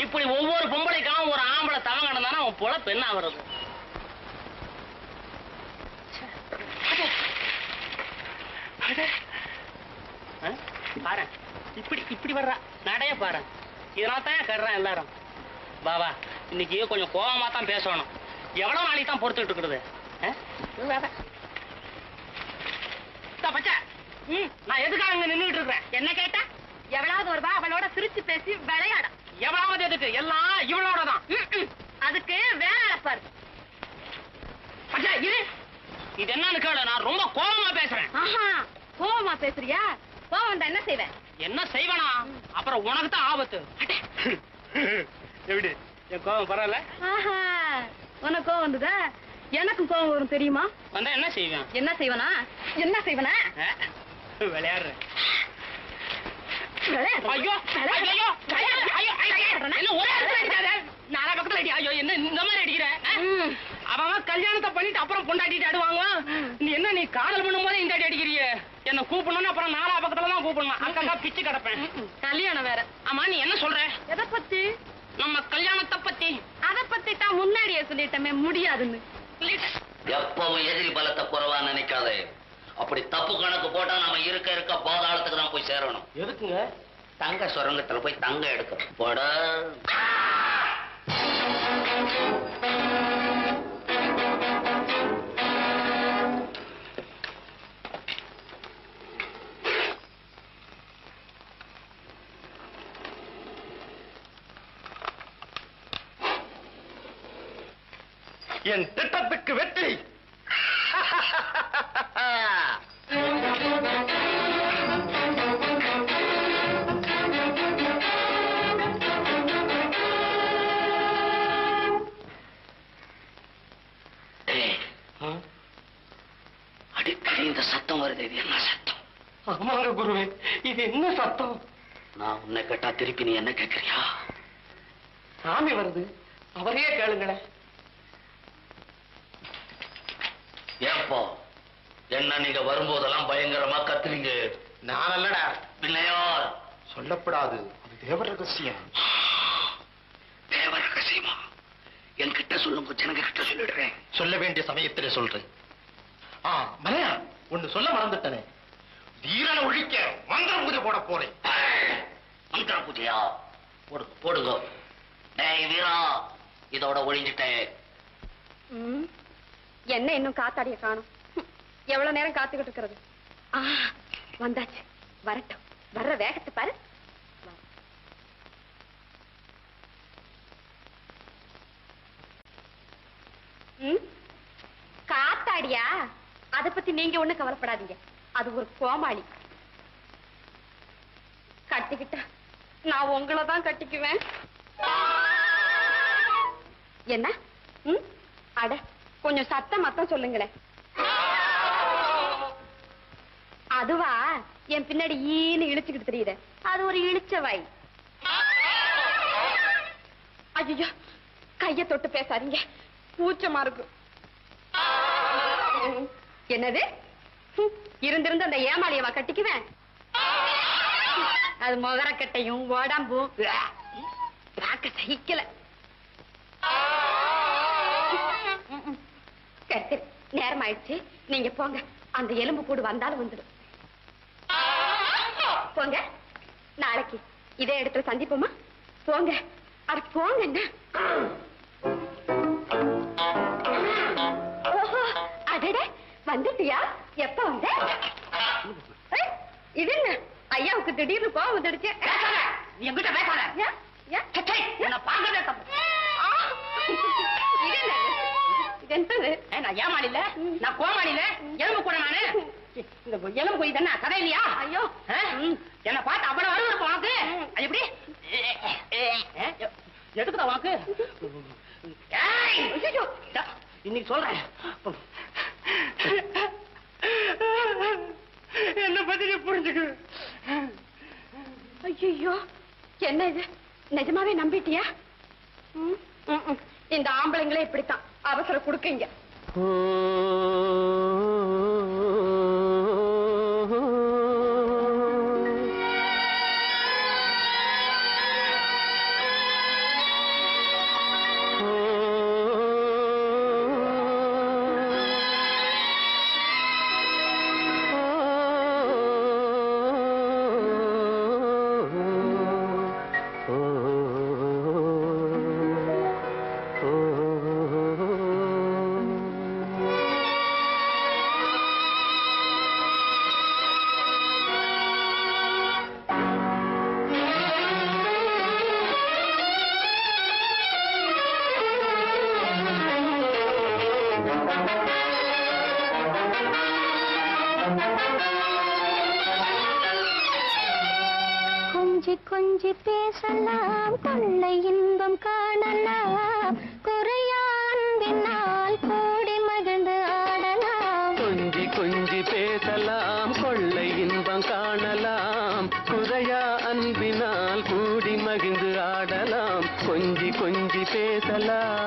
இப்படி ஒவ்வொரு பொம்பளைக்காவும் ஒரு ஆம்பளை தவம் கிடந்தானா அவன் பொழப்பு என்ன ஆகுறது? பாரு இப்படி இப்படி வர்றா நடைய பாரு. இதனால தான் கடுறான் எல்லாரும். பாபா இன்னைக்கு கொஞ்சம் கோபமா தான் பேசணும். எவ்வளவு நாளைக்கு தான் பொறுத்துட்டு இருக்கிறது? நான் எதுக்காக இங்க நின்றுட்டு இருக்கிறேன்? என்ன கேட்டா எவ்வளவு வருவா அவளோட சிரிச்சு பேசி விளையாட. எவ்வளவு எதுக்கு? எல்லாம் இவளோட தான். அதுக்கு வேலை இழப்பாரு. இது என்னன்னு கேளு. நான் ரொம்ப கோபமா பேசுறேன். கோபமா பேசுறியா? கோபம் தான் என்ன செய்வேன்? என்ன செய்வனா? அப்புறம் உனக்கு தான் ஆபத்து. எப்படி என் கோபம் பரவாயில்ல? உனக்கு கோபம் வந்ததா? எனக்கும் கோபம் வரும் தெரியுமா? வந்தா என்ன செய்வேன்? என்ன செய்வனா? என்ன செய்வனா? விளையாடுறேன். ஐயோ ஐயோ நாலா பக்கத்துல அடி. ஐயோ என்ன இந்த மாதிரி அடிக்கிற? அவன் கல்யாணத்தை பண்ணிட்டு அப்புறம் பொண்டாட்டிட்டு ஆடுவாங்க. நீ என்ன நீ காதல் பண்ணும் போதே இந்த அடி அடிக்கிறிய? என்ன கூப்பிடணும் அப்புறம் நாலா பக்கத்துல தான் கூப்பிடணும். அக்கா பிச்சு கிடப்பேன். கல்யாணம் வேற. ஆமா நீ என்ன சொல்ற? எதை பத்தி? நம்ம கல்யாணத்தை பத்தி. அதை பத்தி தான் முன்னாடியே சொல்லிட்டமே முடியாதுன்னு. எப்பவும் எதிரி பலத்தை குறைவா நினைக்காதே. அப்படி தப்பு கணக்கு போட்டா நம்ம இருக்க பாதாளத்துக்கு தான் போய் சேரணும். எதுக்குங்க? தங்க சுரங்கத்துல போய் தங்க எடுக்கணும். போட என் திட்டத்துக்கு வெற்றி. அடிக்கடி இந்த சத்தம் வருது. இது என்ன சத்தம்? ஆமாங்க குருவே, இது என்ன சத்தம்? நான் உன்னை கேட்டா திருப்பி நீ என்ன கேட்கறியா? சாமி வருது, அவரையே கேளுங்களேன். ஏப்போ என்ன நீங்க வரும்போதெல்லாம் பயங்கரமா கத்துறீங்க? நான் அல்லடா. பிள்ளையார் சொல்லப்படாது, அது தேவ ரகசியம். தேவ ரகசியமா? என்கிட்ட சொல்லுங்க, ஜனங்க கிட்ட சொல்லிடுறேன். சொல்ல வேண்டிய சமயத்திலே சொல்றேன். மலையா ஒண்ணு சொல்ல மறந்துட்டனே. வீரனை ஒழிக்க மந்திர பூஜை போட போறேன். மந்திர பூஜையா? போடுங்க. டேய் வீரா, இதோட ஒழிஞ்சிட்டேன். என்ன இன்னும் காத்தாடிய காணும்? எவ்வளவு நேரம் காத்துக்கிட்டு இருக்கிறது? வந்தாச்சு, வரட்டும். வர்ற வேகத்தை பாரு. காத்தாடியா? அதை பத்தி நீங்க ஒண்ணு கவலைப்படாதீங்க. அது ஒரு கோமாளி. கட்டிக்கிட்டா நான் உங்களை தான் கட்டிக்குவேன். என்ன? அட கொஞ்சம் சத்தம் மத்தம் சொல்லுங்களேன். அதுவா என் பின்னாடி ஈன்னு இழுச்சுக்கிட்டு தெரியுது. அது ஒரு இழுச்சவாய். ஐயோ கைய தொட்டு பேசாதீங்க, கூச்சமா இருக்கு. என்னது? இருந்திருந்து அந்த ஏமாளியவா கட்டிக்குவேன். அது முகரக்கட்டையும் உடம்பும் சகிக்கல. நேரம் ஆயிடுச்சு, நீங்க போங்க. அந்த எலும்பு கூடு வந்தாலும் வந்துடும். போங்க, நாளைக்கு இதே இடத்துல சந்திப்போமா? போங்க, அது போங்க. என்ன அடடே, வந்துட்டியா? எப்ப வந்த? இது என்ன ஐயாவுக்கு திடீர்னு கோவம் வந்துடுச்சு. என்கிட்ட பேசாத. நான் ஏமாளில, நான் கோமாளில, எலும்பு கூட நானு. இந்த எலும்பு கொய் தானே கதை இல்லையா? ஐயோ என்ன பார்த்து அவ்வளவு வரும் இருக்கும் உனக்கு. அது எப்படி எடுக்குதா உனக்கு? இன்னைக்கு சொல்றேன். என்ன பத்தி நீ புரிஞ்சுக்க. ஐயோ என்ன இது? நிஜமாவே நம்பிட்டியா? இந்த ஆம்பளைங்களே இப்படித்தான் அவசரம் கொடுக்கீங்க. கொஞ்சி கொஞ்சி பேசலாம் கொள்ளை இன்பம் காணலாம் குறையா அன்பினால் கூடி மகிழ்ந்து ஆடலாம் கொஞ்சி கொஞ்சி பேசலாம் கொள்ளை இன்பம் காணலாம் குறையா அன்பினால் கூடி மகிழ்ந்து ஆடலாம் கொஞ்சி கொஞ்சி பேசலாம்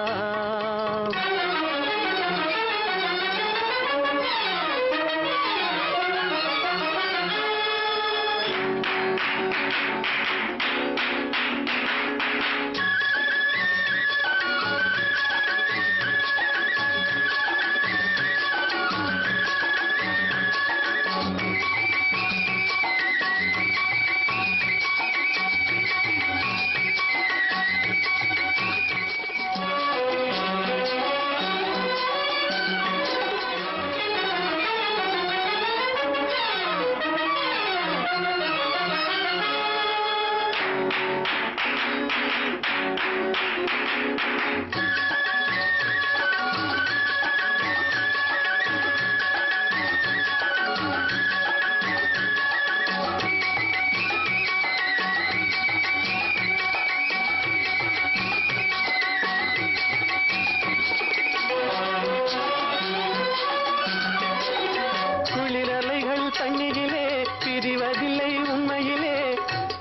தண்ணியிலே பிரிவதில்லை உண்மையிலே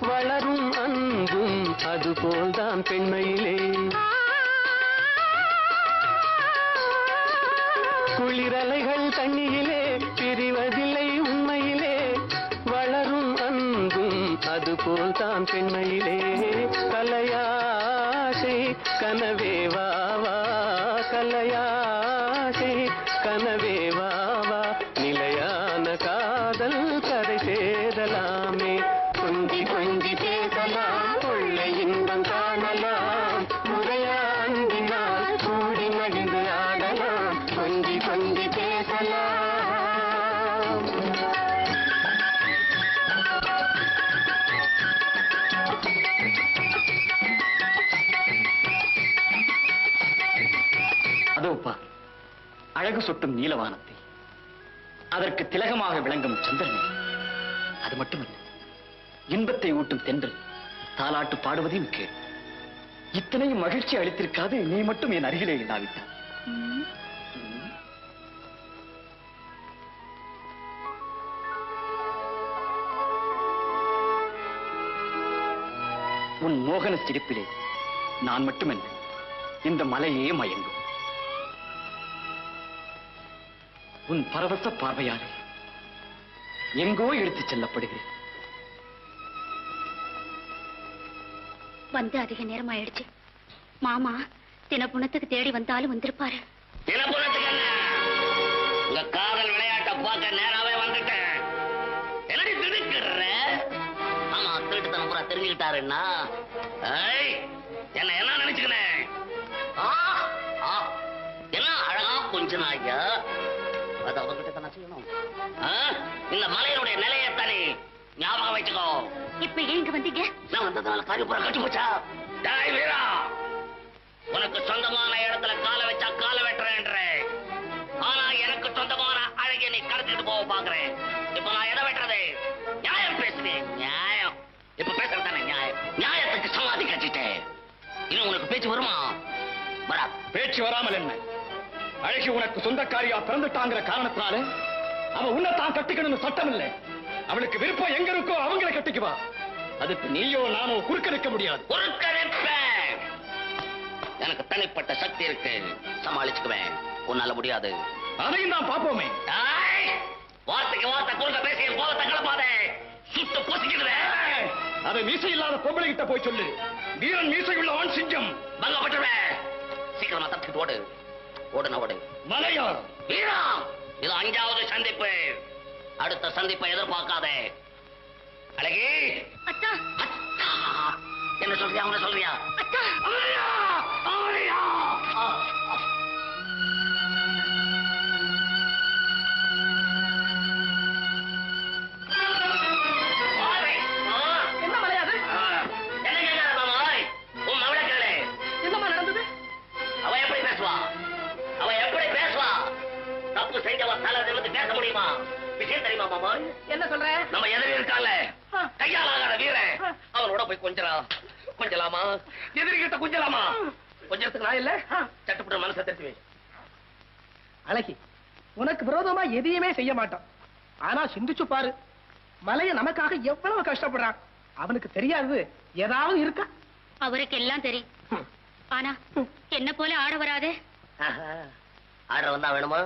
வளரும் அன்பும் அதுபோல்தான் பெண்மையிலே குளிரலைகள் தண்ணியிலே பிரிவதில்லை உண்மையிலே வளரும் அன்பும் அதுபோல்தான் பெண்மையிலே கலையாசை கனவே வாவா கலையாசை கனவே வாவா நிலையான காதல் கரை சேரலாமே கொஞ்சி கொஞ்சி பேசலாம் கொள்ளை இன்பம் காணலாம் முறையா அன்பினால் கூடி மகிழ்ந்து ஆடலாம் கொஞ்சி கொஞ்சி பேசலாம் அதோப்பா அழகு சொட்டும் நீலவானத்தை அதற்கு திலகமாக விளங்கும் சந்திரனை அது மட்டுமல்ல இன்பத்தை ஊட்டும் தென்றல் தாலாட்டு பாடுவதையும் கேள் இத்தனையும் மகிழ்ச்சி அளித்திருக்காது நீ மட்டும் என் அருகிலே இல்லாவிட்டான் உன் மோகன சிரிப்பிலே நான் மட்டுமல்ல இந்த மலையே மயங்கும் உன் பரவச பார்வையாலே எங்கோ எடுத்துச் செல்லப்படுகிறேன் வந்து அதிக நேரம் ஆயிடுச்சு மாமா தினப்புணத்துக்கு தேடி வந்தாலும் வந்திருப்பாரு தினப்புணத்துக்கு என்ன உங்க காதல் விளையாட்ட பார்க்க நேராவே வந்துட்டேன் என்னடி திடுக்கிடுற ஆமா திருட்டுத்தனம் பூரா தெரிஞ்சுக்கிட்டாருன்னா என்ன என்ன நினைச்சுக்கினேன் என்ன அழகா கொஞ்ச நாயா அது அவர்கிட்ட தானே செய்யணும் இந்த மலையினுடைய நிலையத்தானே ஞாபகம் வச்சுக்கோ இப்ப ஏங்க வந்தீங்க நான் வந்ததால காரியப்புறம் கட்டி போச்சா டாய் வீரா உனக்கு சொந்தமான இடத்துல காலை வச்சா காலை வெட்டுறேன்ற ஆனா எனக்கு சொந்தமான அழகிய நீ கடத்திட்டு போக பாக்குறேன் இப்ப நான் எதை வெட்டுறது நியாயம் பேசுறேன் நியாயம் இப்ப பேசுறது தானே நியாயம் நியாயத்துக்கு சமாதி கட்டிட்டேன் இன்னும் உனக்கு பேச்சு வருமா வரா பேச்சு வராமல் என்ன அழகி உனக்கு சொந்தக்காரியா பிறந்துட்டாங்கிற காரணத்தினால அவ உன்னைத்தான் கட்டிக்கணும்னு சட்டம் இல்லை அவளுக்கு விருப்பம் எங்க இருக்கோ அவங்களை கட்டிக்குவா அதுக்கு நீயோ நானோ குறுக்க நிற்க முடியாது குறுக்க நிற்பேன் எனக்கு தனிப்பட்ட சக்தி இருக்கு சமாளிச்சுக்குவேன் உன்னால முடியாது அதையும் நான் பாப்போமே வார்த்தைக்கு வார்த்தை குறுக்க பேசி கோலத்தை கிளப்பாதே சுட்டு பொசிக்கிடுவேன் அதை மீசை இல்லாத பொம்பளை கிட்ட போய் சொல்லு வீரன் மீசை உள்ள ஆண் சிங்கம் பங்கப்பட்டுருவேன் சீக்கிரமா தப்பிட்டு ஓடு ஓடுன ஓடு மலையா வீரா இது 5வது சந்திப்பு அடுத்த சந்திப்பை எதிர்பார்க்காதே அழகி அத்தா என்ன சொல்றியா அவனை சொல்றியா அத்தா ஆரியா ஆரியா என்ன மலையாது என்ன கேட்காத மாமாய் உன் மவளை கேளு என்னமா நடந்தது அவ எப்படி பேசுவா அவ எப்படி பேசுவா தப்பு செஞ்சவ தலை நிமிர்ந்து பேச முடியுமா விஷயம் தெரியுமா மாமா என்ன சொல்ற நம்ம எதிரி இருக்கால கையால் ஆகாத வீரன் அவன் அவனோட போய் கொஞ்சலாமா எதிரிகிட்ட கொஞ்சலாமா கொஞ்சத்துக்கு நான் இல்ல சட்டுப்பட்டு மனசை தட்டி வை. அழகி, உனக்கு விரோதமா எதையுமே செய்ய மாட்டான். ஆனா சிந்திச்சு பாரு, மலைய நமக்காக எவ்வளவு கஷ்டப்படுறான். அவனுக்கு தெரியாது ஏதாவது இருக்கா? அவருக்கு எல்லாம் தெரியும். ஆனா என்ன போல ஆட வராதே. ஆடுற வந்தா வேணுமா?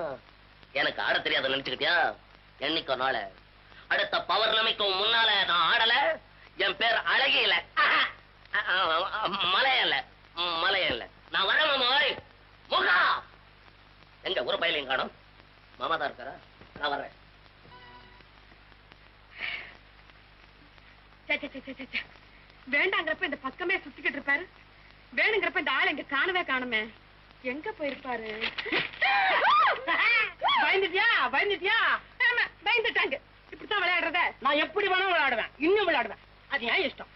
எனக்கு ஆட தெரியாத நினைச்சுக்கிட்டியா? என்னைக்கோ நாள அடுத்த பௌர்ணமிக்கும் முன்னால நான் ஆடல. என் பேர் அழகியில மலையல்ல. நான் வரேன் மாமாய். முகா எங்க ஒரு பயிலையும் காணும். மாமா தான் இருக்காரா? நான் வர்றேன். வேண்டாங்கிறப்ப இந்த பக்கமே சுத்திக்கிட்டு இருப்பாரு, வேணுங்கிறப்ப இந்த ஆள் எங்க காணவே காணுமே. எங்க போயிருப்பாரு? பயந்துட்டியா? ஆமா, பயந்துட்டாங்க. இப்படித்தான் விளையாடுறத. நான் எப்படி வேணா விளையாடுவேன், இன்னும் விளையாடுவேன். அது ஏன் இஷ்டம்.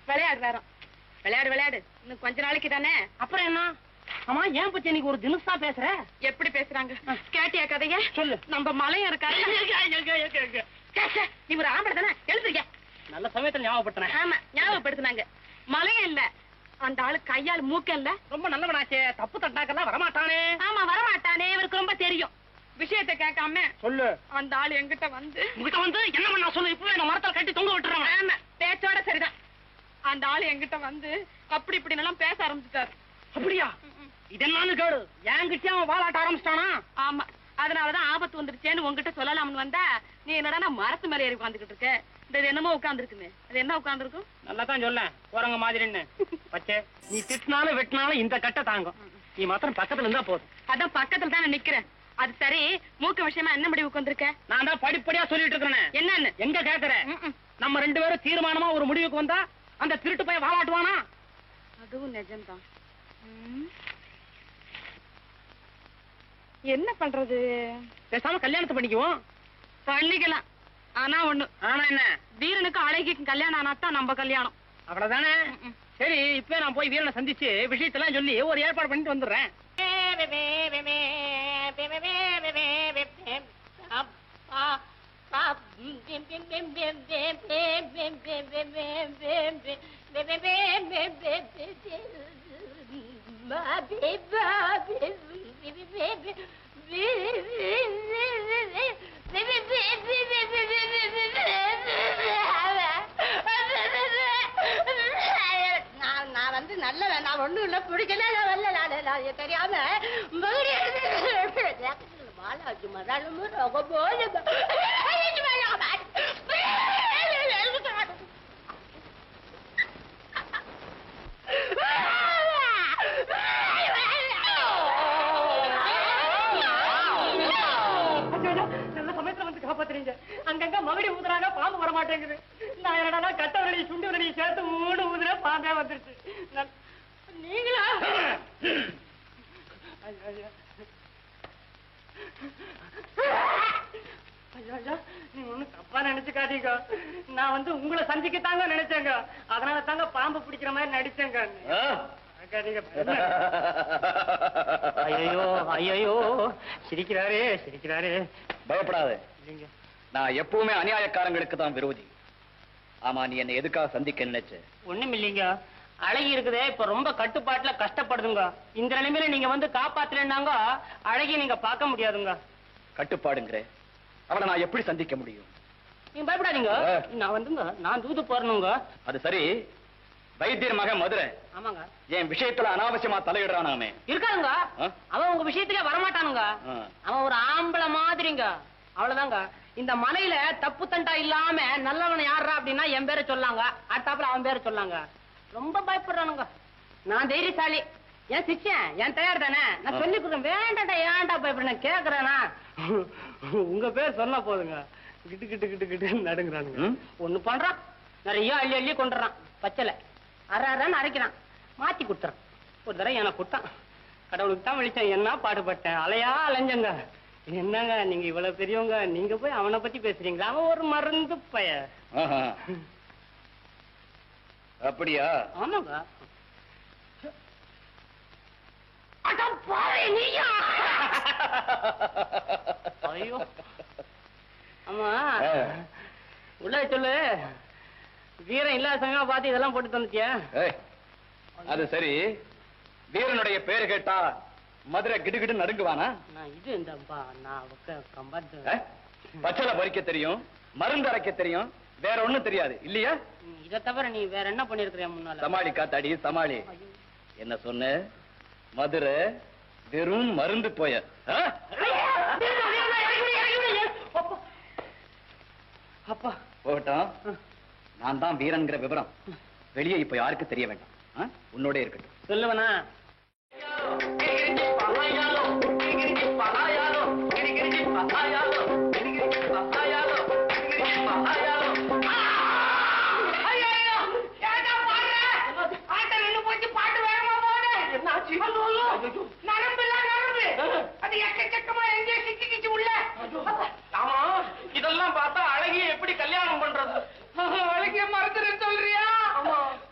விளையாடு விளையாடு. இன்னும் கொஞ்ச நாளைக்கு தானே. அப்புறம் என்ன? ஆமா, ஏன் பத்தி இன்னைக்கு ஒரு தினசா பேசுற? எப்படி பேசுறாங்க கேட்டியா கதைய? சொல்லு. நம்ம மலையம் இருக்காரு. நீ ஒரு ஆம்பளை தானே, எழுதுங்க. நல்ல சமயத்துல ஞாபகப்படுத்தினேன். ஆமா, ஞாபகப்படுத்தினாங்க. மலையம் இல்ல, அந்த ஆளு கையால் மூக்க இல்ல. ரொம்ப நல்லவனாச்சே, தப்பு தட்டாக்கெல்லாம் வரமாட்டானே. ஆமா, வரமாட்டானே. இவருக்கு ரொம்ப தெரியும். விஷயத்தை கேட்காம சொல்லு. அந்த ஆளு எங்கிட்ட வந்து என்ன பண்ணா சொல்லு. இப்பவே நான் மரத்தில் கட்டி தொங்க விட்டுறேன். ஆமா, பேச்சோட சரிதான். அந்த ஆளு எங்கிட்ட வந்து அப்படி இப்படி எல்லாம் பேச ஆரம்பிச்சுட்டாரு. அப்படியா? இது என்னன்னு கேளு. என்கிட்ட அவன் வாலாட்ட ஆரம்பிச்சிட்டானா? ஆமா, அதனாலதான் ஆபத்து வந்துருச்சேன்னு உங்ககிட்ட சொல்லலாம்னு வந்தா, நீ என்னடா மரத்து மேல ஏறி உட்காந்துக்கிட்டு இருக்க. இந்த என்னமோ உட்காந்துருக்குமே, அது என்ன உட்காந்துருக்கும்? நல்லா தான் சொல்ல, குரங்க மாதிரின்னு. பச்சே, நீ திட்டினாலும் வெட்டினாலும் இந்த கட்டை தாங்கும். நீ மாத்திரம் பக்கத்துல இருந்தா போதும். அதான் பக்கத்துல தான் நிக்கிறேன். அது சரி, மூக்க விஷயமா என்ன முடிவு உட்காந்துருக்க? நான் தான் படிப்படியா சொல்லிட்டு இருக்கிறேன். என்னன்னு எங்க கேக்குற? நம்ம 2 பேரும் தீர்மானமா ஒரு முடிவுக்கு வந்தா அந்த திருட்டு போய் வாலாட்டுவானா? அதுவும் நிஜம்தான். என்ன பண்றது? பேசாம கல்யாணத்தை பண்ணிக்குவோம். பண்ணிக்கலாம். ஆனா ஒண்ணு. ஆனா என்ன? வீரனுக்கு அழகிக்கும் கல்யாணம் ஆனாத்தான் நம்ம கல்யாணம். அவ்வளவுதானே? சரி, இப்ப நான் போய் வீரனை சந்திச்சு விஷயத்தெல்லாம் சொல்லி ஒரு ஏற்பாடு பண்ணிட்டு வந்துடுறேன். நான் வந்து நல்ல நான் ஒண்ணும் இல்ல, பிடிக்கல, வரல தெரியாம வாழாச்சு மரணமு ரோக போல நல்ல சமயத்துல வந்து காப்பாத்துறீங்க. அங்கங்க மகடி ஊதுறாங்க, பாம்பு வர மாட்டேங்குது. நான் என்னடா கட்ட விரலி சுண்டு விரலி சேர்த்து ஊதுற பாம்பே வந்துருச்சு. நீங்களா? ஐயா, நீ ஒண்ணும் தப்பா நினைச்சுக்காதீங்க. நான் வந்து உங்களை சந்திக்கத்தாங்க நினைச்சேங்க. அதனால தாங்க பாம்பு பிடிக்கிற மாதிரி நடிச்சேங்க. ஐயோ ஐயோ, சிரிக்கிறாரே. பயப்படாத. நான் எப்பவுமே அநியாயக்காரங்களுக்கு தான் விரோதி. ஆமா, நீ என்ன எதுக்காக சந்திக்க நினைச்ச? ஒண்ணும் இல்லைங்க, அழகி இருக்குதே இப்ப ரொம்ப கட்டுப்பாட்டுல கஷ்டப்படுதுங்க. இந்த நிலைமையில நீங்க வந்து காப்பாத்துறேன்னாங்க அழகி நீங்க பார்க்க முடியாதுங்க. கட்டுப்பாடுங்கிற அவனை நான் எப்படி சந்திக்க முடியும்? நீங்க பயப்படாதீங்க, நான் வந்துங்க நான் தூது போறணுங்க. அது சரி, வைத்தியர் மகன் மதுரை ஆமாங்க என் விஷயத்துல அனாவசியமா தலையிடுறானாமே. இருக்காருங்க. அவன் உங்க விஷயத்திலே வரமாட்டானுங்க. அவன் ஒரு ஆம்பளை மாதிரிங்க. அவ்வளவுதாங்க. இந்த மலையில தப்பு தண்டா இல்லாம நல்லவனை யாரா அப்படின்னா என் பேரை சொல்லாங்க, அடுத்தாப்புல அவன் பேரை சொல்லாங்க. ரொம்ப பயப்படுறானுங்க. நான் தைரியசாலி. என் சிச்சன் என் தயார் தானே, நான் சொல்லி கொடுத்தேன். வேண்டாடா, ஏன்டா பயப்படுறேன் கேக்குறேனா? உங்க பேர் சொன்னா போதுங்க, கிட்டு கிட்டு கிட்டு கிட்டு நடுங்குறானுங்க. ஒண்ணு பண்றான், நிறைய அள்ளி அள்ளி கொண்டுறான். பச்சலை அறான்னு அரைக்கிறான், மாத்தி கொடுத்துறான். ஒரு தடவை எனக்கு கொடுத்தான். கடவுளுக்கு தான் வெளிச்சம். என்ன பாடுபட்டேன், அலையா அலைஞ்சங்க. என்னங்க நீங்க இவ்வளவு பெரியவங்க, நீங்க போய் அவனை பத்தி பேசுறீங்களா? அவன் ஒரு மருந்து பய. அப்படியா? ஆமாங்க. ஐயோ, ஆமா உள்ள சொல்லு. வீரம் இல்லாத சங்கமா பார்த்து இதெல்லாம் போட்டு தந்துட்டியா? அது சரி, வீரனுடைய பேரு கேட்டா மதுரை கிடுகிடு நடுங்குவானா? நான் இது நான் கம்பார்ட் பச்சளை பறிக்க தெரியும், மருந்து அரைக்க தெரியும், வேற ஒண்ணும் தெரியாது இல்லையா? இதை தவிர நீ வேற என்ன பண்ணிருக்கிறியா முன்னால? சமாளி காத்தாடி சமாளி. என்ன சொன்ன? மதுரை வெறும் மருந்து போய. அப்பா போகட்டும். நான் தான் வீரன்கிற விவரம் வெளியே இப்ப யாருக்கு தெரிய வேண்டாம். உன்னோட இருக்கட்டும். சொல்லுவனா? இதெல்லாம் பார்த்தா அழகிய எப்படி கல்யாணம் பண்றது? அழகிய மறந்துட்டு சொல்றியா?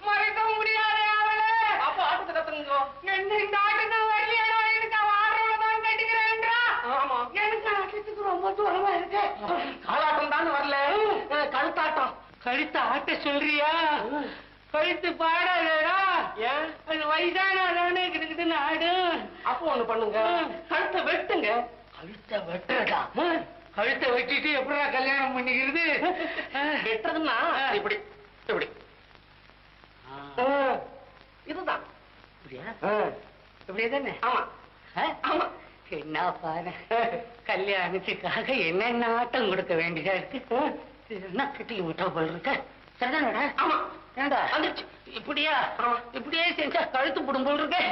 மறைக்க முடியாது அவளே. அப்ப ஆட்டத்தை கத்துங்க. இந்த ஆட்டத்தை வரலையா? எனக்கு ஆடுறவளதான் கட்டிக்கிறேன்றா. ஆமா, எனக்கு ஆட்டத்துக்கு ரொம்ப தூரமா இருக்கு. காலாட்டம் தான் வரல, கழுத்தாட்டம். கழுத்த ஆட்ட சொல்றியா? கழுத்து பாடாதா? ஏன்? அது வயசானே கிட்டக்கிட்டு ஆடு. அப்போ ஒண்ணு பண்ணுங்க, கழுத்தை வெட்டுங்க. கழுத்தை வெட்டுறதா? கழுத்தை வெட்டிட்டு எப்படா கல்யாணம் பண்ணிக்கிறது? வெட்டுறதுன்னா இப்படி இப்படி இதுதான். இப்படியே தானே? ஆமா ஆமா. என்ன பாரு, கல்யாணத்துக்காக என்னென்ன ஆட்டம் கொடுக்க வேண்டியதா இருக்கு. என்ன கிட்டி விட்டா போல் இருக்க. சரிதானடா? ஆமா. ஏண்டா வந்துச்சு இப்படியா? இப்படியே செஞ்சா கழுத்து போடும் போல் இருக்கு.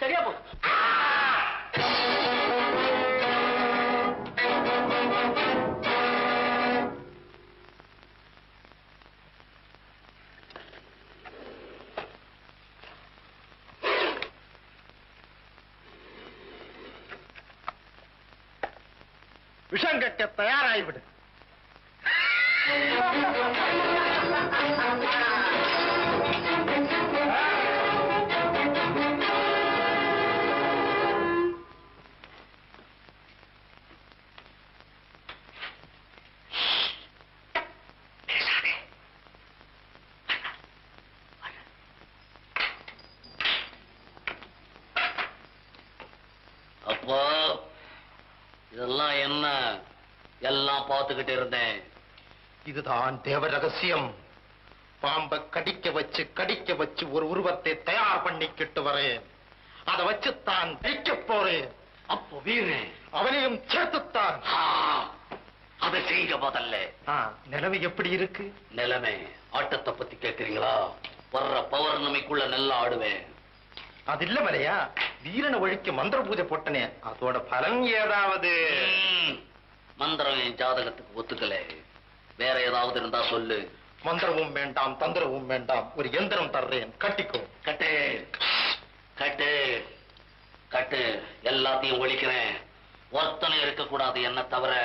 சரியா போ. விஷம் கட்ட தயாராகிவிடு. அப்போ இதெல்லாம் என்ன? எல்லாம் பார்த்துக்கிட்டு இருந்தேன். இதுதான் தேவ ரகசியம். பாம்பை கடிக்க வச்சு ஒரு உருவத்தை தயார் பண்ணிக்கிட்டு வரேன். அதை வச்சுத்தான் தைக்க போறேன். அப்போ வீரன் அவனையும் சேர்த்துத்தான். அதை செய்ய முதல்ல. நிலைமை எப்படி இருக்கு? நிலைமை ஆட்டத்தை பத்தி கேக்குறீங்களா? வர்ற பௌர்ணமிக்குள்ள நல்லா ஆடுவேன். அது இல்ல மலையா, வீரனை ஒழிக்க மந்திர பூஜை போட்டனே, அதோட பலன் ஏதாவது? மந்திரம் என் ஜாதகத்துக்கு ஒத்துக்கல. வேற ஏதாவது இருந்தா சொல்லு. மந்திரமும் வேண்டாம், தந்திரமும் வேண்டாம், ஒரு எந்திரம் தர்றேன், கட்டிக்கோ. கட்டு கட்டு கட்டு, எல்லாத்தையும் ஒழிக்கிறேன். ஒருத்தனை இருக்கக்கூடாது என்ன தவிர.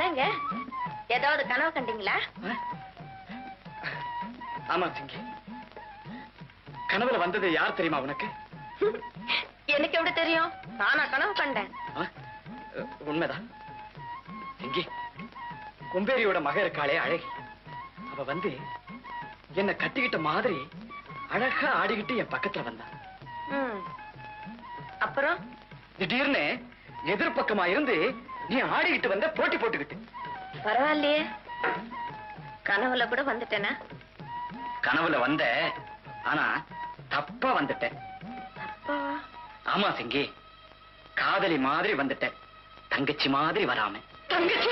என்னங்க ஏதாவது கனவு கண்டீங்களா? ஆமா சிங்கி, கனவுல வந்தது யார் தெரியுமா உனக்கு? எனக்கு எப்படி தெரியும்? நானா கனவு கண்டேன்? உண்மைதான் சிங்கி. கும்பேரியோட மக இருக்காளே அழகி, அவ வந்து என்ன கட்டிக்கிட்ட மாதிரி அழகா ஆடிக்கிட்டு என் பக்கத்துல வந்தா. அப்புறம் திடீர்னு எதிர்பக்கமா இருந்து நீ ஆடிக்கிட்டு வந்த, போட்டி போட்டுக்கிட்டு. பரவாயில்லையே, கனவுல கூட வந்துட்டேனா? கனவுல வந்த, ஆனா தப்பா வந்துட்டேன். ஆமா சிங்கி, காதலி மாதிரி வந்துட்டேன், தங்கச்சி மாதிரி வராம. தங்கச்சி?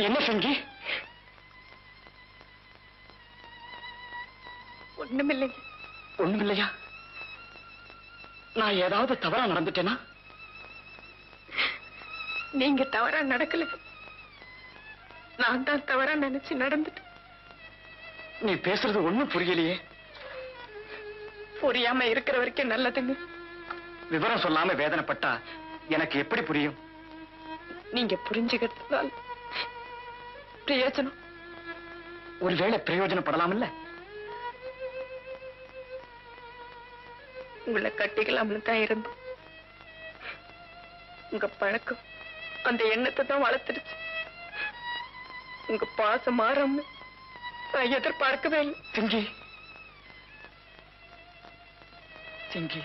என்ன சிங்கி? ஒண்ணுமில்லைங்க. ஒண்ணுமில்லையா? நான் ஏதாவது தவறா நடந்துட்டேனா? நீங்க தவறா நடக்கல, நான் தான் தவறா நினைச்சு நடந்துட்டேன். நீ பேசுறது ஒண்ணும் புரியலையே. புரியாம இருக்கிற வரைக்கும் நல்லதுங்க. விவரம் சொல்லாம வேதனைப்பட்டா எனக்கு எப்படி புரியும்? நீங்க புரிஞ்சுக்கிறதுனால பிரயோஜனம். ஒருவேளை பிரயோஜனப்படலாம் இல்ல? உங்களை கட்டிக்கலாம்னு தான் இருந்தோம். உங்க பழக்கம் அந்த எண்ணத்தை தான் வளர்த்துடுச்சு. உங்க பாசம் மாறாம நான் எதிர்பார்க்கவே இல்லை. சிங்கி, சிங்கி,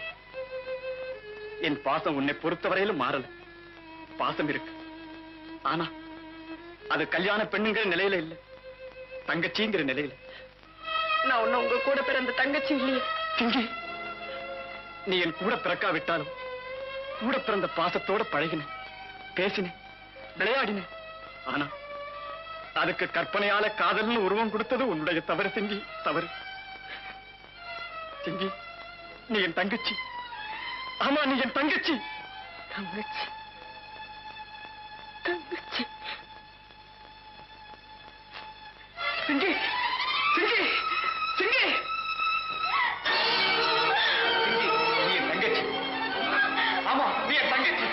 என் பாசம் உன்னை பொறுத்தவரையிலும் மாறல. பாசம் இருக்கு, ஆனா அது கல்யாண பெண்ணுங்கிற நிலையில இல்ல, தங்கச்சிங்கிற நிலையில. நான் ஒன்னும் உங்க கூட பிறந்த தங்கச்சி இல்லையே. சிங்கி, நீ என் கூட பிறக்காவிட்டாலும் கூட பிறந்த பாசத்தோட பழகின, பேசின, விளையாடின. ஆனா அதுக்கு கற்பனையால காதல்னு உருவம் கொடுத்தது உன்னுடைய தவறு சிங்கி, தவறு. சிங்கி, நீ என் தங்கச்சி. ஆமா, நீ என் தங்கச்சி. தங்கச்சி தங்கச்சி. சிங்கி, சிங்கி, சிங்கி, நீ என் தங்கச்சி. ஆமா, நீ என் தங்கச்சி.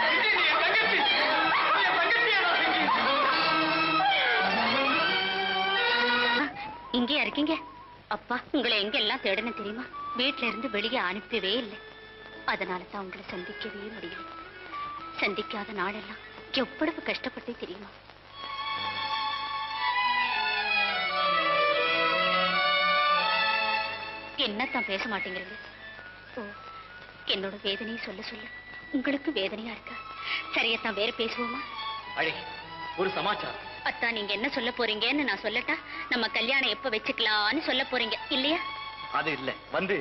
சிங்கி, நீ என் தங்கச்சி. நீ என் தங்கச்சியாடா சிங்கி. இங்கேயா இருக்கீங்க? அப்பா, உங்களை எங்க எல்லாம் தேடணும் தெரியுமா? வீட்டுல இருந்து வெளியே அனுப்பவே இல்லை. அதனாலதான் உங்களை சந்திக்கவே முடியல. சந்திக்காத நாளெல்லாம் எவ்வளவு கஷ்டப்பட்டே தெரியுமா? என்னத்தான் பேச மாட்டேங்கிறீங்க? ஓ, என்னோட வேதனையை சொல்ல சொல்ல உங்களுக்கு வேதனையா இருக்கா? சரியத்தான், வேற பேசுவோமா? அழகி, ஒரு சமாச்சாரம். அத்தான், நீங்க என்ன சொல்ல போறீங்கன்னு நான் சொல்லட்டா? நம்ம கல்யாணம் எப்ப வச்சுக்கலாம்னு சொல்ல போறீங்க இல்லையா? அது இல்ல, வந்து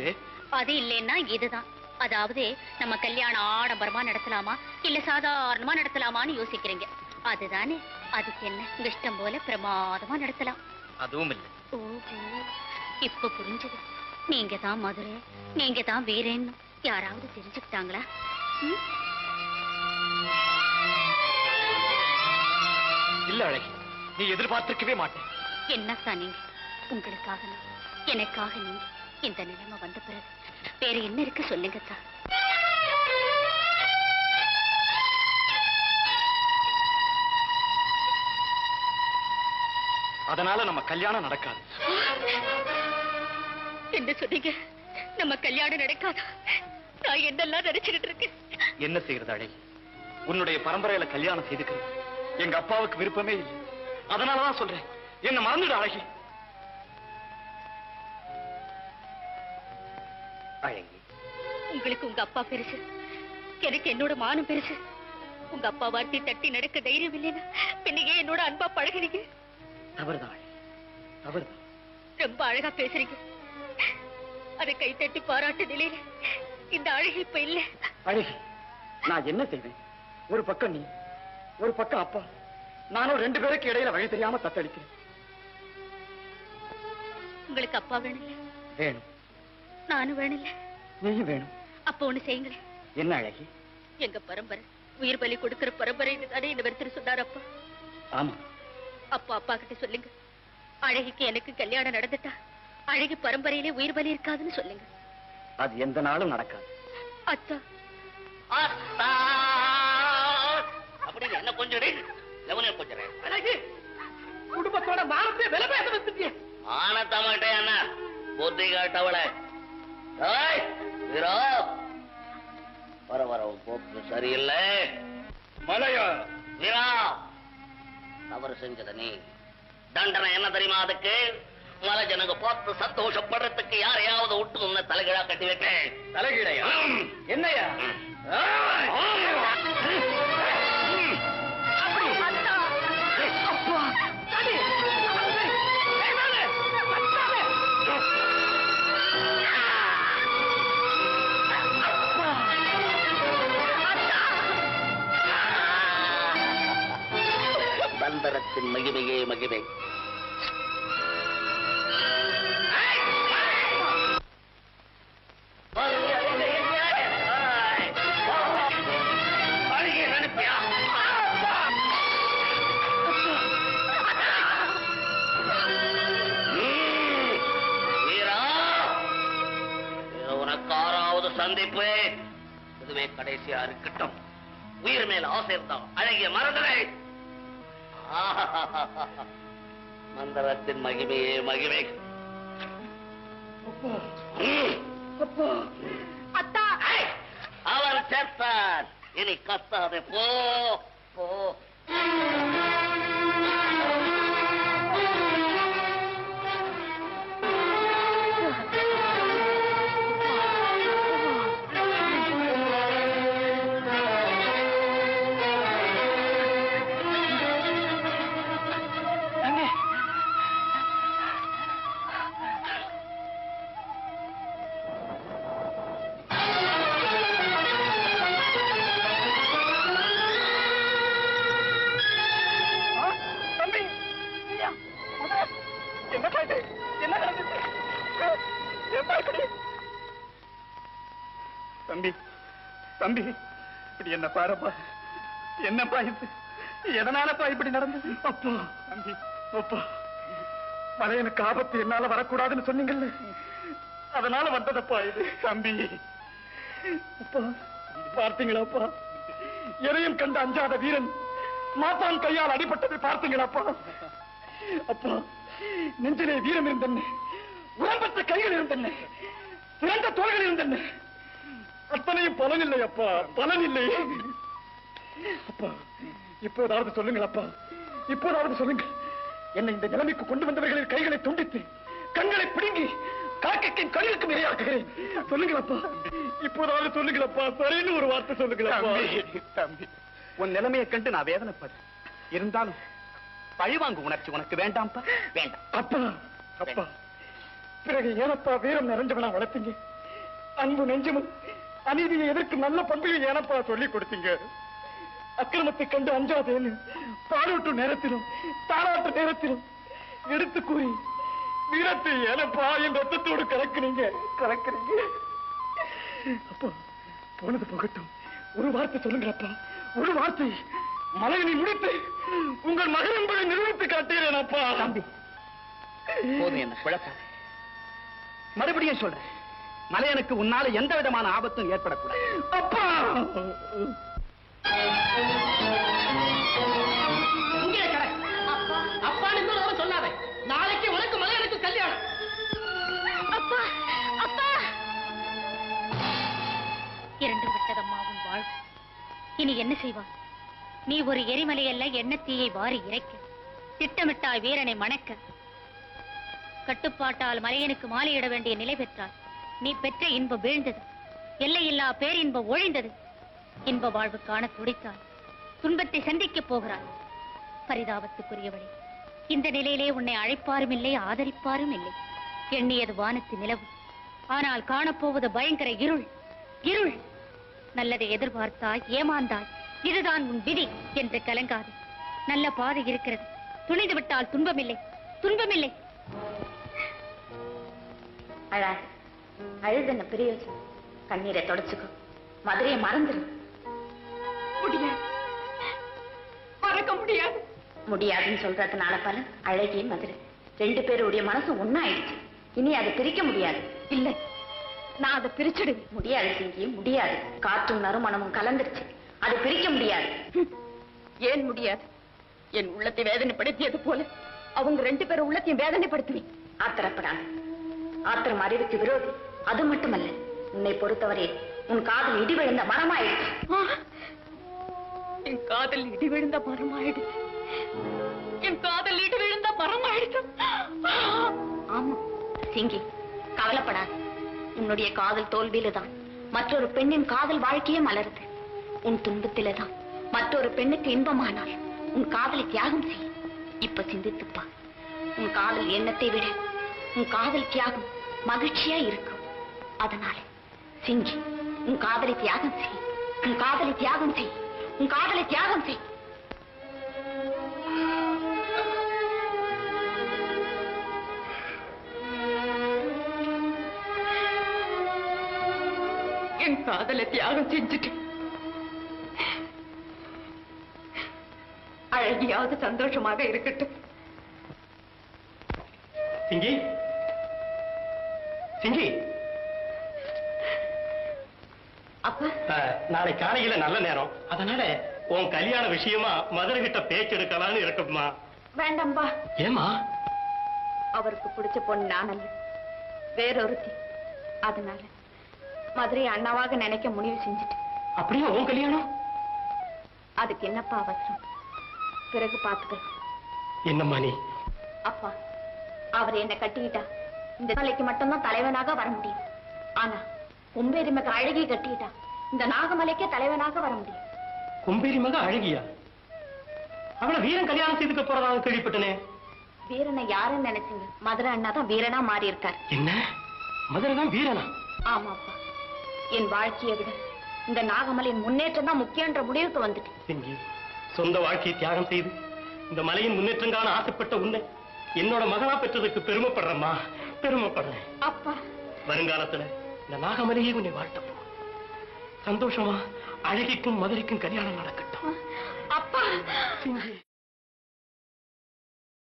அது இல்லைன்னா இதுதான். அதாவது நம்ம கல்யாணம் ஆடம்பரமா நடத்தலாமா இல்ல சாதாரணமா நடத்தலாமான்னு யோசிக்கிறீங்க. அதுதானே? அதுக்கு என்ன, உங்க இஷ்டம் போல பிரமாதமா நடத்தலாம். அதுவும் இல்ல. ஓஹோ, இப்ப புரிஞ்சது. நீங்க தான் மதுரை, நீங்க தான் வீரன்னு யாராவது தெரிஞ்சுக்கிட்டாங்களா? இல்ல அழகி, நீ எதிர்பார்த்திருக்கவே மாட்டேன். என்னத்தான் நீங்க? உங்களுக்காக நான், எனக்காக நீங்க. இந்த நிலைமை வந்த பிறகு வேற என்ன இருக்கு சொல்லுங்கத்தான். அதனால நம்ம கல்யாணம் நடக்காது. என்ன சொன்னீங்க? நம்ம கல்யாணம் நடக்காதா? நான் என்னெல்லாம் நினைச்சுக்கிட்டு இருக்கேன். என்ன செய்யறது அழகி, உன்னுடைய பரம்பரையில கல்யாணம் செய்துக்கிறது எங்க அப்பாவுக்கு விருப்பமே இல்லை. அதனாலதான் சொல்றேன், என்ன மறந்துடு அழகி. அழகி, உங்களுக்கு உங்க அப்பா பெருசு, எனக்கு என்னோட மானம் பெருசு. உங்க அப்பா வார்த்தை தட்டி நடக்க தைரியம் இல்லைன்னா பின்னையே என்னோட அன்பா பழகினீங்க. தவறுதான் அழகி, தவறுதான். ரொம்ப அழகா பேசுறீங்க. அதை கை தட்டி பாராட்டு நிலையில இந்த அழகு இப்ப இல்ல. அழகி, நான் என்ன செய்வேன்? ஒரு பக்கம் நீ, ஒரு பக்கம் அப்பா. நானும் ரெண்டு பேருக்கு இடையில வழி தெரியாம தத்தளிக்கிறேன். உங்களுக்கு அப்பா வேணும்? வேணும். நானும் வேணும்ல. நீயும் வேணும். அப்ப ஒண்ணு செய்யுங்களேன். என்ன அழகி? எங்க பரம்பரை உயிர் பலி கொடுக்கிற பரம்பரைன்னு தானே இந்த ஒருத்தர் சொன்னார் அப்பா. ஆமா. அப்பா அப்பா கிட்ட சொல்லுங்க, அழகிக்கு எனக்கு கல்யாணம் நடந்துட்டா அழகி பரம்பரையிலே உயிர் பலி இருக்காதுன்னு சொல்லுங்க. அது எந்த நாளும் நடக்காது. அத்தா, அத்தா அப்படின்னு என்ன கொஞ்சம் எவனே கொஞ்சம் குடும்பத்தோட மானத்தை விலை பேச வச்சுட்டிய மானத்த மாட்டேன் என்ன புத்தி காட்டவளை வீரா வர வர போக்கு சரியில்லை மலையா வீரா தவறு செஞ்சத நீ தண்டனை என்ன தெரியுமா அதுக்கு மலை ஜனங்க பார்த்து சந்தோஷப்படுறதுக்கு யாரையாவது விட்டு உன்னை தலைகீழா கட்டி வைப்பேன் தலைகீழையா என்னையா பந்தரத்தின் மகிமையே மகிமை உனக்காராவது சந்திப்பு இதுவே கடைசியா இருக்கட்டும் உயிர் மேல ஆசை இருந்தான் அழகிய மறந்துரை மந்திரத்தின் மகிமையே மகிமை அவன் சேர்த்தான் இனி கத்தாதே போ போ தம்பி தம்பி இப்படி என்ன பாருப்பா என்னப்பா இது எதனாலப்பா இப்படி நடந்தது அப்பா தம்பி அப்பா மலையனுக்கு ஆபத்து என்னால வரக்கூடாதுன்னு சொன்னீங்கல்ல அதனால வந்ததப்பா இது தம்பி அப்பா பார்த்தீங்களாப்பா எதையும் கண்டு அஞ்சாத வீரன் மாத்தான் கையால் அடிபட்டதை பார்த்தீங்களாப்பா அப்பா நெஞ்சிலே வீரம் இருந்தன உடம்பற்ற கைகள் இருந்தன சிறந்த தோள்கள் இருந்தன அத்தனையும் பலன் இல்லை அப்பா பலன் இல்லை அப்பா இப்போதாவது சொல்லுங்கள் அப்பா இப்போதாவது சொல்லுங்கள் என்னை இந்த நிலைமைக்கு கொண்டு வந்தவர்களின் கைகளை துண்டித்து கண்களை பிடுங்கி காக்கைக்கும் கழிவுக்கும் இரையாக்குகிறேன் சொல்லுங்கள் அப்பா இப்போதாவது சொல்லுங்கள் அப்பா சரின்னு ஒரு வார்த்தை சொல்லுங்கள் தம்பி உன் நிலைமையை கண்டு நான் வேதனைப்படுறேன் இருந்தாலும் பழிவாங்கு உணர்ச்சி உனக்கு வேண்டாம்ப்பா வேண்டாம் அப்பா அப்பா பிறகு ஏனப்பா வீரம் நிறைஞ்சவனா வளர்த்தீங்க அன்பு நெஞ்சமும் அநீதியை எதிர்க்கும் நல்ல பண்பையும் ஏனப்பா சொல்லிக் கொடுத்தீங்க அக்கிரமத்தை கண்டு அஞ்சாதேன்னு பாலூட்டும் நேரத்திலும் தாளாட்டு நேரத்திலும் எடுத்து கூறி வீரத்தை ஏனப்பா என் ரத்தத்தோடு கலக்குறீங்க அப்பா போனது போகட்டும் ஒரு வார்த்தை சொல்லுங்களப்பா ஒரு வார்த்தை மலையினை முடித்து உங்கள் மகன் என்பதை நிரூபித்து காட்டீரேன் அப்பா தம்பி போதும் என்ன குழப்பம் மறுபடியும் சொல்றேன் மலையனுக்கு உன்னால எந்த விதமான ஆபத்தும் ஏற்படக்கூடாது அப்பா அப்பான்னு சொல்லாத நாளைக்கு உனக்கு மலையனுக்கு கல்யாணம் அப்பா அப்பா இரண்டு விட்டதம்மாவும் வாழ் இனி என்ன செய்வார் நீ ஒரு எரிமலை அல்ல எண்ணத்தீயை வாரி இறைக்க திட்டமிட்டாய் வீரனை மணக்க கட்டுப்பாட்டால் மலையனுக்கு மாலையிட வேண்டிய நிலை பெற்றாள் நீ பெற்ற இன்பம் வீழ்ந்தது எல்லையில்லா பேரின்பம் ஒழிந்தது இன்ப வாழ்வு காண துடித்தாள் துன்பத்தை சந்திக்கப் போகிறாள் பரிதாபத்துக்குரியவளே இந்த நிலையிலே உன்னை அழைப்பாரும் இல்லை ஆதரிப்பாரும் இல்லை எண்ணியது வானத்து நிலவு ஆனால் காணப்போவது பயங்கர இருள் இருள் நல்லதை எதிர்பார்த்தாய் ஏமாந்தாய் இதுதான் உன் விதி என்று கலங்காது நல்ல பாதை இருக்கிறது துணிந்து விட்டால் துன்பமில்லை துன்பமில்லை அழாது அழுதன பிரயோஜனம் கண்ணீரை தொடச்சுக்கோ மதுரையை மறந்துடு முடியாது மறக்க முடியாது முடியாதுன்னு சொல்றதுனால பலன் அழகிய மதுரை ரெண்டு பேருடைய மனசு ஒன்னாயிடுச்சு இனி அதை பிரிக்க முடியாது இல்லை நான் அதை பிரிச்சுடுவேன். முடியாது சிங்கி, முடியாது. காற்றும் நறுமணமும் கலந்துருச்சு, அதை பிரிக்க முடியாது. ஏன் முடியாது? என் உள்ளத்தை வேதனைப்படுத்தியது போல அவங்க 2 பேரும் உள்ளத்தையும் வேதனைப்படுத்துவேன். ஆத்திரப்படாது. ஆத்திரம் அறிவுக்கு விரோதி. அது மட்டுமல்ல, உன்னை பொறுத்தவரை உன் காதல் இடி விழுந்த மரமாயிடுச்சு. என் காதல் இடி விழுந்த மரமாயிடுச்சு. என் காதல் இடி விழுந்த மரமாயிடுச்சு. ஆமா சிங்கி, கவலைப்படாது. உன்னுடைய காதல் தோல்வியில தான் மற்றொரு பெண்ணின் காதல் வாழ்க்கையே மலருது. உன் துன்பத்தில தான் மற்றொரு பெண்ணுக்கு இன்பமானால் உன் காதலை தியாகம் செய். இப்ப சிந்தித்துப்பா. உன் காதல் எண்ணத்தை விட உன் காதல் தியாகம் மகிழ்ச்சியா இருக்கும். அதனால சிங்கி, உன் காதலை தியாகம் செய். உன் காதலை தியாகம் செய். உன் காதலை தியாகம் செய். என் காதலை தியாகம் செஞ்சுட்டு அழகியாவது சந்தோஷமாக இருக்கட்டும். சிங்கி, சிங்கி, அப்பா நாளை காலையில நல்ல நேரம். அதனால உன் கல்யாண விஷயமா மதுரை கிட்ட பேச்சு எடுக்கலாம்னு இருக்குமா? வேண்டாம்பா. ஏமா? அவருக்கு பிடிச்ச பொண்ணு நான் அல்ல, வேறொருத்தி. அதனால மதுரை அண்ணாவாக நினைக்க முடிவு செஞ்சுட்டு. அப்படியே உன் கல்யாணம்? அதுக்கு என்னப்பா அவசரம்? பிறகு பாத்துக்கலாம். என்னம்மா நீ? அப்பா, அவர் என்ன கட்டிக்கிட்டா இந்த நாளைக்கு மட்டும்தான் தலைவனாக வர முடியும். ஆனா கும்பேரி மக அழகி கட்டிக்கிட்டா இந்த நாகமலைக்கே தலைவனாக வர முடியும். கும்பேரி மக அழகியா? அவளை வீரன் கல்யாணம் செய்துக்க போறதாக கேள்விப்பட்டனே. வீரனை யாருன்னு நினைச்சீங்க? மதுரை அண்ணா தான் வீரனா மாறி இருக்கார். என்ன? மதுரை தான் வீரனா? ஆமாப்பா. என் வாழ்க்கையை விட இந்த நாகமலையின் முன்னேற்றம் தான் முக்கியன்ற முடிவுக்கு வந்துட்டு. சிங்கி, சொந்த வாழ்க்கையை தியாகம் செய்து இந்த மலையின் முன்னேற்றம் காண ஆசைப்பட்ட உன்னை என்னோட மகனா பெற்றதுக்கு பெருமைப்படுறேம்மா, பெருமைப்படுறேன். அப்பா, வருங்காலத்துல இந்த நாகமலையே உன்னை வாழ்த்தப்போ சந்தோஷமா அழகிக்கும் மதுரைக்கும் கல்யாணம் நடக்கட்டும். அப்பா.